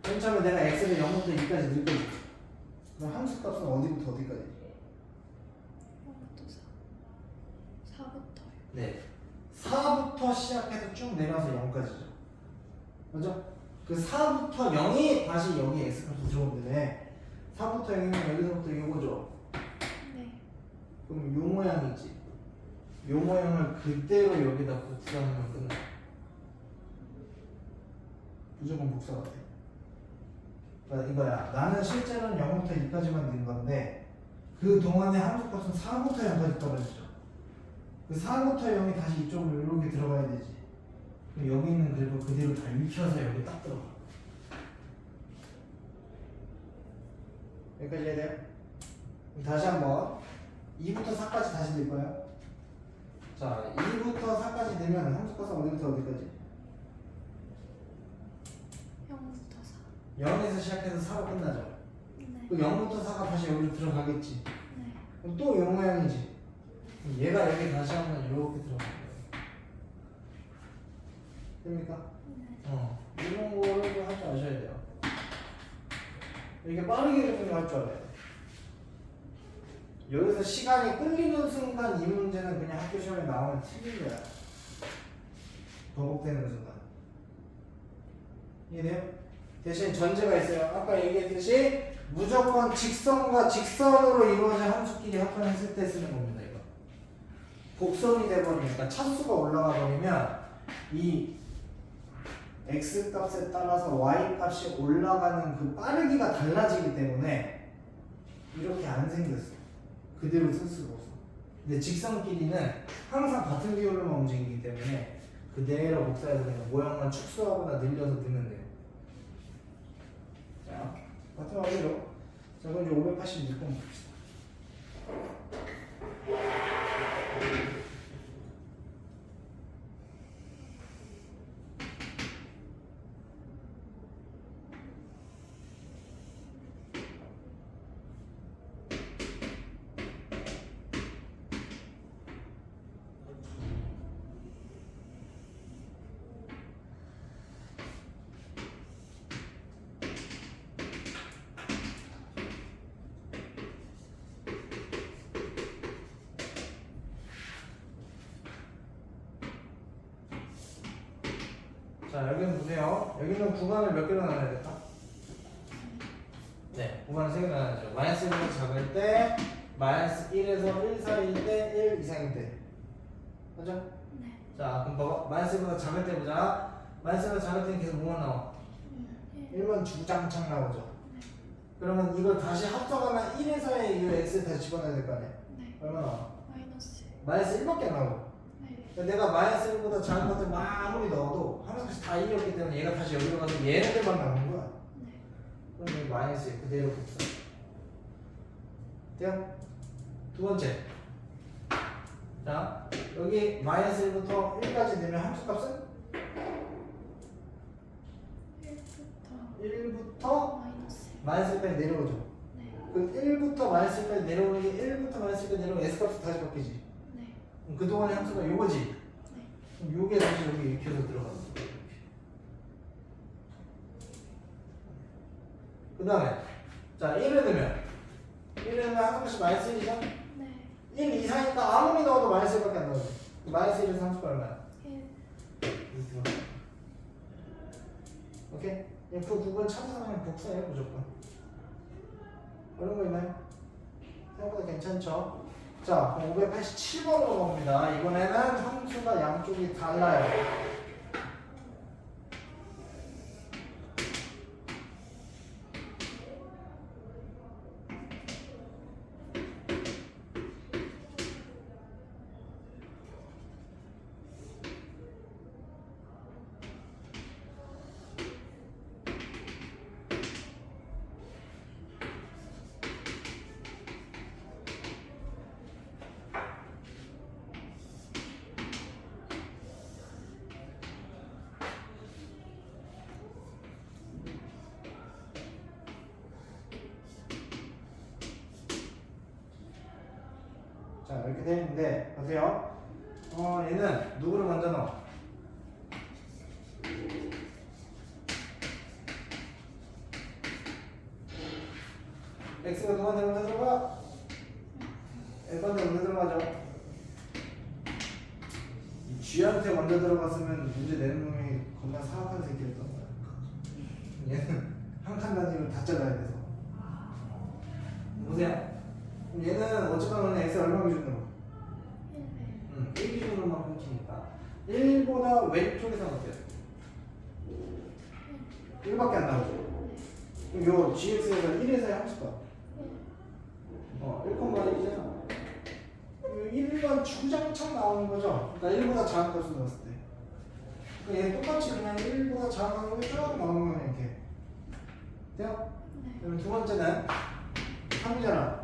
맨 처음에 내가 x를 0부터 2까지 넣을 거지. 그럼 함수 값은 어디부터 어디까지? 0부터 4. 4부터요. 네. 4부터 시작해서 쭉 내려와서 0까지죠. 맞죠? 그 4부터 0이 다시 여기 x값으로 들어오면 되네. 4부터 0이면 여기서부터 요거죠. 네. 그럼 요 모양이지. 요 모양을 그대로 여기다 복사하면 끝나. 무조건 복사가 돼. 그러니까 이거야. 나는 실제로는 0부터 2까지만 넣은 건데 그 동안의 함수값은 4부터 0까지 떨어지죠. 그 4부터 0이 다시 이쪽으로 이렇게 들어가야 되지. 그럼 여기 있는 그래프 그대로 다 읽혀서 여기 딱 들어가. 여기까지 해야 돼요? 다시 한번 2부터 4까지 다시 넣을 거야. 자 2부터 4까지 되면 함수값은 어디부터 어디까지? 0부터 4. 0에서 시작해서 4로 끝나죠. 네. 그 0부터 4가 다시 여기로 들어가겠지. 네. 그럼 또 이 모양이지. 얘가 여기 다시 한번 이렇게 들어갈 거예요. 됩니까? 네. 이런 거를 할 줄 아셔야 돼요. 이게 빠르게 좀 할 줄 알아야 돼. 여기서 시간이 끌리는 순간 이 문제는 그냥 학교 시험에 나오면 틀린 거야. 버벅대는 순간. 이해돼요? 대신 전제가 있어요. 아까 얘기했듯이 무조건 직선과 직선으로 이루어진 함수끼리 합산했을 때 쓰는 겁니다. 이거. 곡선이 돼버리니까 차수가 올라가 버리면 이 x 값에 따라서 y 값이 올라가는 그 빠르기가 달라지기 때문에 이렇게 안 생겼어. 그대로 쓸 수가 없어. 근데 직선끼리는 항상 같은 비율로만 움직이기 때문에 그대로 복사해서 그냥 모양만 축소하거나 늘려서 넣으면 돼요. 자, 같은 말이죠. 자, 그럼 이제 586번 봅시다. 자, 여기는 보세요. 여기는 구간을 몇 개로 나눠야 될까? 네, 구간을 3개로 나눠야죠. 마이너스 1로 작을 때, 마이너스 1에서 1 사이일 때, 1 이상일 때. 맞죠? 네. 자, 그럼 봐봐. 마이너스 1보다 작을 때 보자. 마이너스 1보다 작을 때는 계속 뭐만 나와? 1만 주장창 나오죠. 그러면 이걸 다시 합쳐가면 1에서의 이 x를 다시 집어넣어야 될 거 아니야? 네. 얼마 나와? 마이너스. 마이너스 1밖에 안 나오고. 네. 그러니까 내가 마이너스 1보다 작은 것들 막 아무리 넣어도 함수값이 다 1이었기 때문에 얘가 다시 여기로 가서 얘네들만 나오는 거야. 네. 그럼 여기 마이너스 그대로 복사. 돼요? 두 번째. 자, 여기 마이너스 1부터 1까지 되면 함수값은 1부터 마이너스. 마이너스 1까지 내려오죠. 네. 그 1부터 마이너스 1까지 내려오는 게 1부터 마이너스 1까지 내려오면 S값이 다시 바뀌지. 네. 그럼 그동안의 함수가 요거지. 네. 그럼 요게 다시 여기 이렇게 해서 들어가는 거야. 그 다음에 자 1을 넣으면 함수값이 마이너스 1이죠? 네. 1 이상이니까 아무리 넣어도 마이너스 1밖에 안 나오지. 마이너스 1에서 함수가 얼마야? 1. 오케이? 그 부분 찾아서 그냥 복사해 무조건. 어려운 거 있나요? 생각보다 괜찮죠? 자, 587번으로 갑니다. 이번에는 함수가 양쪽이 달라요. 자, 이렇게 되어 있는데 보세요. 얘는 누구를 먼저 넣어? x가 누구한테 먼저 들어가? n한테 먼저 들어가죠. 이 g한테 먼저 들어갔으면 문제 내는 놈이 겁나 사악한 새끼였던 거야. 얘는 한 칸 단위로 다 잘라야 돼서. 보세요. 그럼 얘는 어쨌거나 x 얼마 기준으로? 1. 1 기준으로만 끊기니까 1보다 왼쪽에서 어때요? 1밖에 안 나오죠? 그럼 요 gx에서 1에서의 함수가 1,1이잖아. 1만 주장창 나오는 거죠? 그러니까 1보다 작은 값을 넣었을 때. 그러니까 얘 똑같이 그냥 1보다 작은 값이 쭉 나오는 거야 이렇게. 돼요? 네. 그럼 두 번째는 3이잖아.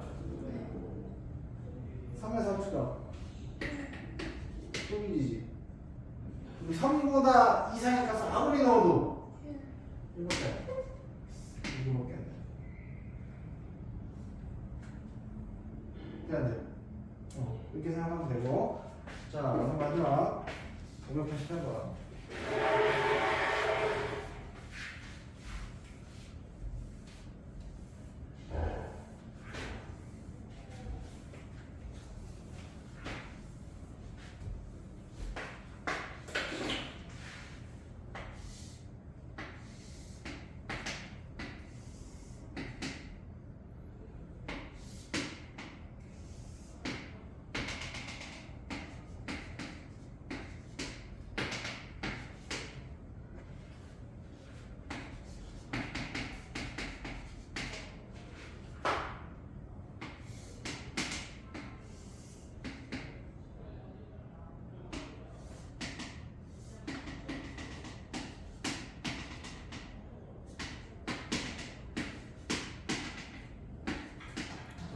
3에서 함수가 3보다 이상의 값을 아무리 넣어도 이거밖에 안 돼. 이거밖에 안 돼. 안 돼. 이렇게 생각하면 되고. 자, 그럼 마지막 588번.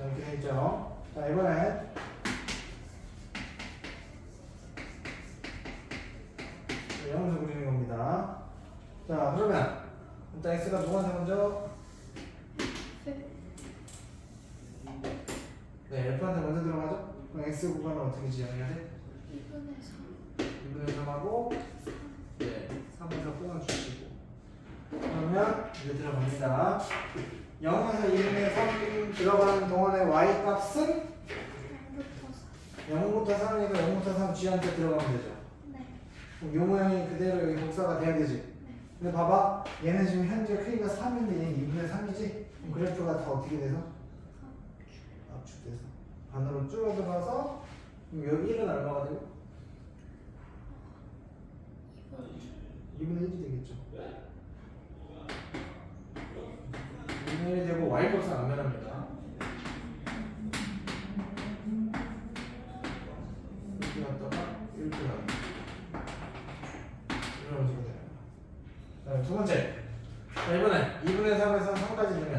이렇게 되죠. 자, 이번엔 영수 그리는 겁니다. 자, 그러면 일단 x가 누구한테 먼저? 네, f한테 먼저 들어가죠? 그럼 x 구간을 어떻게 지정해야 돼? 1분의 2분의 3하고 네, 3에서 끊어주시고 그러면 이제 들어갑니다. 0에서 2분의 3 들어가는 동안의 y 값은 0부터 3이니까 0부터 3 g한테 들어가면 되죠. 네. 그럼 요 모양이 그대로 여기 복사가 돼야 되지. 근데 봐봐, 얘는 지금 현재 크기가 3인데 얘는 2분의 3이지? 그럼 그래프가 다 어떻게 돼서? 압축돼서 반으로 줄어들어서 그럼 여기 1은 얼마가 되고? 2분의 1이 되겠죠. 2분의 1이 되고 y 값은 안 변합니다. 이렇게 갔다가 이렇게 갑니다. 이런 식으로 돼요. 자, 두 번째. 자, 이번에 2분의 3에서 3까지 되면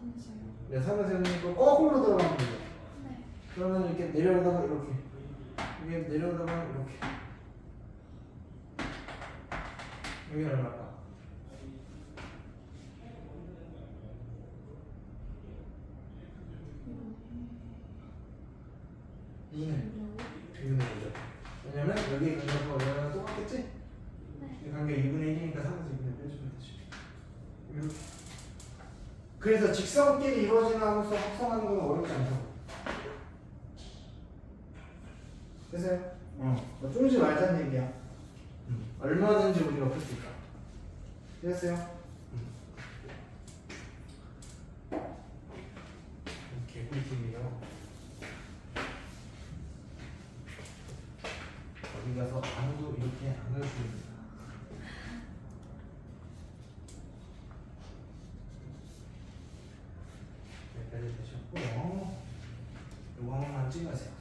3세요. 네, 3에서 6이 거꾸로 들어가면 되죠. 네. 그러면 이렇게 내려오다가 이렇게 이게 내려오다가 이렇게 여기 얼마일까? 이분의 5죠. 왜냐면 여기 간격과 여기랑 똑같겠지? 네. 이 간격 2분의 1이니까 3에서 2분의 1 빼주면 되지. 이렇게. 그래서 직선끼리 이루어지는 함수 합성하는 건 어렵지 않다고. 됐어요? 뭐 쫄지 말자는 얘기야. 얼마든지 우리가 풀 수 있다. 됐어요? 개꿀팁이에요. 어디 가서 아무도 이렇게 안 가르쳐줍니다. 여기까지 되셨고요. 요거 한 번만 찍으세요.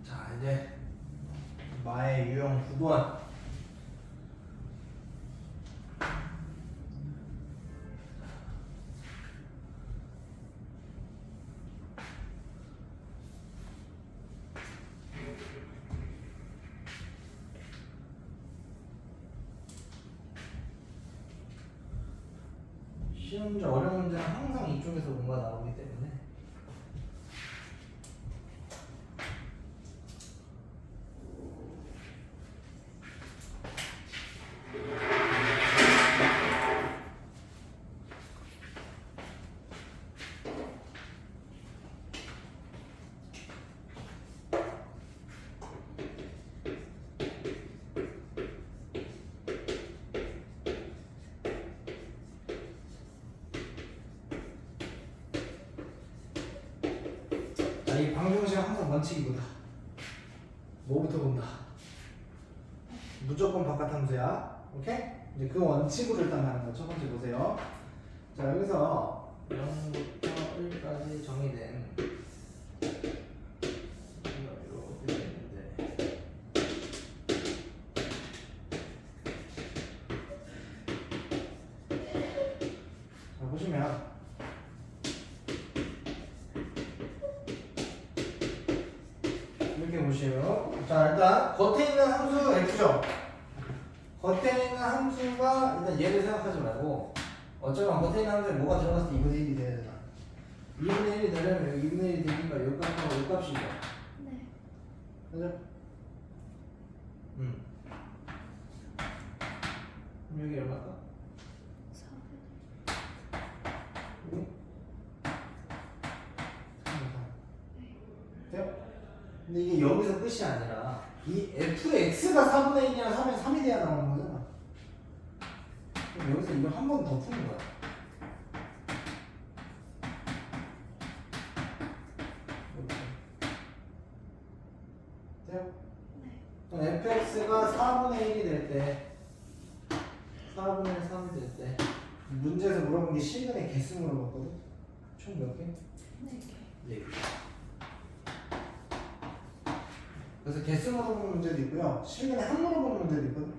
자, 이제 마의 유형 9번. 쉬운 문제, 어려운 문제는 항상 이쪽에서 뭔가 나오기 때문에 이 방정식은 항상 원칙이구나. 뭐부터 본다? 무조건 바깥 함수야. 오케이? 이제 그 원칙으로 일단 가는 거. 첫 번째 보세요. 자, 여기서 0부터 1까지 정의된 이렇게 되어 있는데 보시면 자 일단 겉에 있는 함수 F죠. 겉에 있는 함수가 일단 얘를 생각하지 말고 어쩌면 겉에 있는 함수에 뭐가 들어갔을 때 2분의 1이 돼야 되나 2분의 1이 되려면 여기 2분의 1이 되니까 이 값하고 이 값이죠. 네. 그죠? 그럼 여기 얼마일까? 4분의 여기? 3. 돼요? 근데 이게 여기서 끝이 아니라 이 fx가 4분의 1이랑 3에 3이 돼야 나오는 거잖아. 그럼 여기서 이거 한 번 더 푸는 거야. 돼요? 네. 그럼 fx가 4분의 1이 될 때 4분의 1, 3이 될 때 문제에서 물어본 게 시간의 개수 물어봤거든? 총 몇 개? 4개. 4개. 그래서 개수 물어보는 문제도 있고요. 시간의 합 물어보는 문제도 있거든.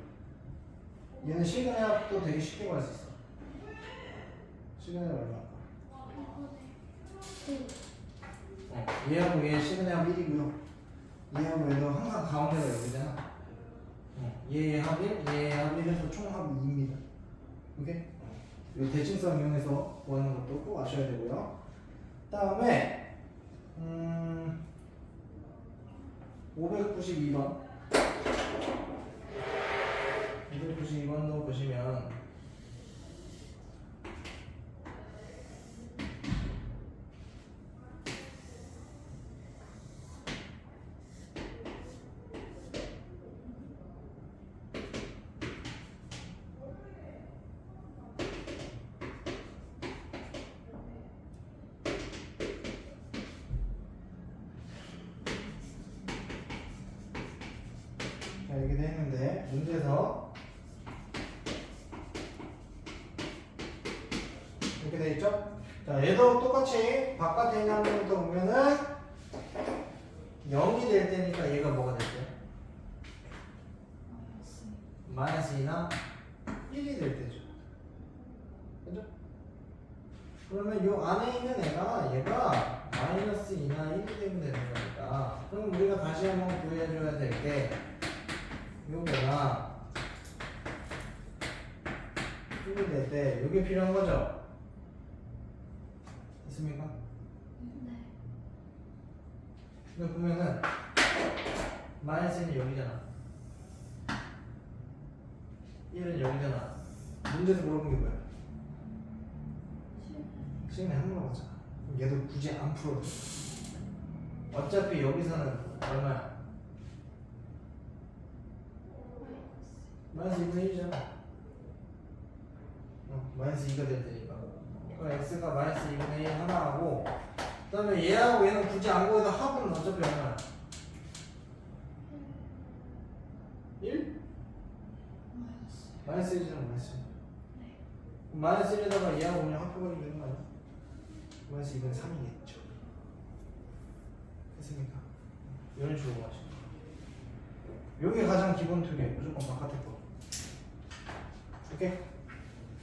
얘는 시간의 합도 되게 쉽게 구할 수 있어. 시간의 합 얼마? 1분의 9. 얘하고 얘 시간의 합 1이고요. 얘하고 얘도 항상 가운데가 여기잖아. 얘의 합 1, 얘의 합 1에서 총 합이 2입니다. 오케이? 이 대칭성 이용해서 구하는 것도 꼭 아셔야 되고요. 다음에 592번 592번도 보시면 자 이렇게 돼 있는데 문제에서 이렇게 돼 있죠? 자 얘도 똑같이 바깥에 있는 함수부터 보면은 0이 될 때니까 얘가 뭐가 될 때? 마이너스 2나 1이 될 때죠. 그죠? 그러면 요 안에 있는 얘가 마이너스 2나 1이 되면 되는 거니까 그럼 우리가 다시 한번 구해줘야 될 게 요거나 1이 될 때 요게 필요한 거죠? 있습니까? 네. 근데 보면은 마이너스는 여기잖아 1은 여기잖아 문제에서 물어본 게 뭐야? 시간이 한 번 가잖아 얘도 굳이 안 풀어도 어차피 여기서는 얼마야? 마이너스 2분의 1이잖아 마이너스 2가 될 테니까 그럼 x가 마이너스 2분의 1 하나 하고 그 다음에 얘하고 얘는 굳이 안 구해도 합은 어차피 얼마야? 1? 마이너스 1이잖아 마이너스 1 마이너스 1에다가 얘하고 그냥 합해버리면 되는 거 아니야? 마이너스 2분의 3이겠죠 됐습니까? 이런 식으로 하시면 여기 가장 기본 틀이에요 무조건 바깥에 거 오케이?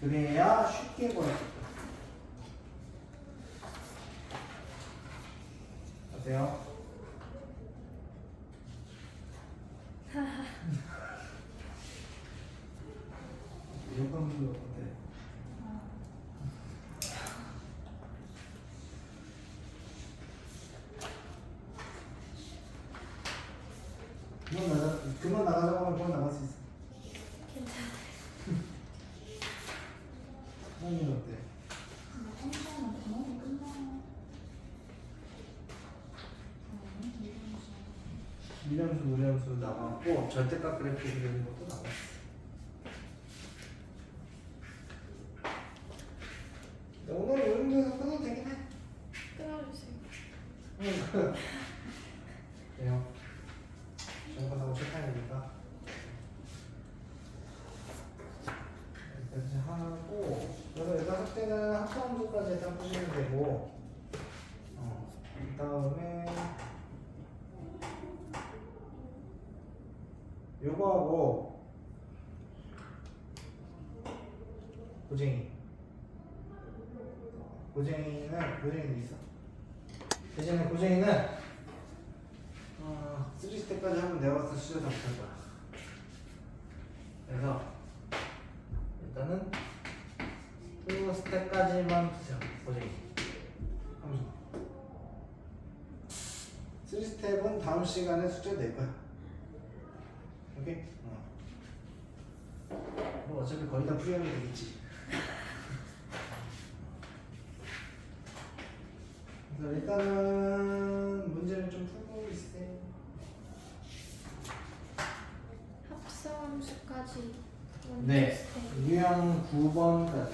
그래야 쉽게 구할 수 있다 어때요? 요감도 어때? 그만 나가자고 하면 그만 나갈 수 있어. 괜찮아요. 형님 어때? 한번은 구멍이 끝나. 미량수, 무량수 나왔고 절대값 그래프 그리는 것도 나왔어. 오늘 이 정도에서 끊어도 되긴 해. 끊어주세요. 돼요. 정관하고 체크해야니까. 여기까지 하고 그래서 일단 학생은 합성함수까지 일단 푸시면 되고 그 다음에 요거하고 고쟁이는 있어. 대신에 고쟁이는 3스텝까지 하면 내가 봤을 때 수제 다 못할 거야. 그래서 일단은 2스텝까지만 보세요. 고정이. 함수. 3스텝은 다음 시간에 숙제 낼 거야. 오케이? 뭐 어차피 거의 다 풀이하면 되겠지. 그래서 일단은 문제를 좀 풀고 있어요. 합성함수까지. 네. 유형 9번까지.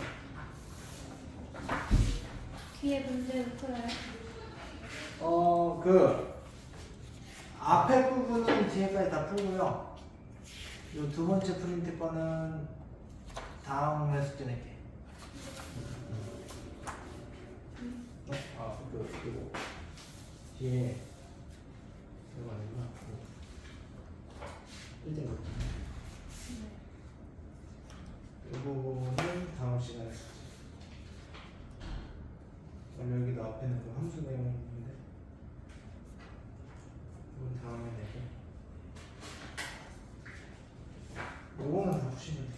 뒤에 문제를 풀어요. 그 앞에 부분은 뒤에까지 다 풀고요. 요 두 번째 프린트 거는 다음 숙제 낼게. 그리고 뒤에 이거 아니구나. 1등급. 이 부분은 다음 시간에 숙제. 그럼 여기도 앞에는 그 함수 내용이 있는데 이건 다음에 내고 요거는 다 푸시면 돼.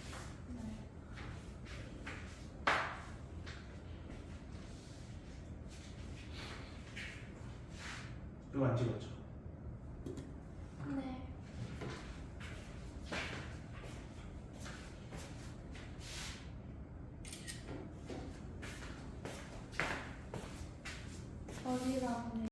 이거 안 찍었죠? 네. 어디가 오네.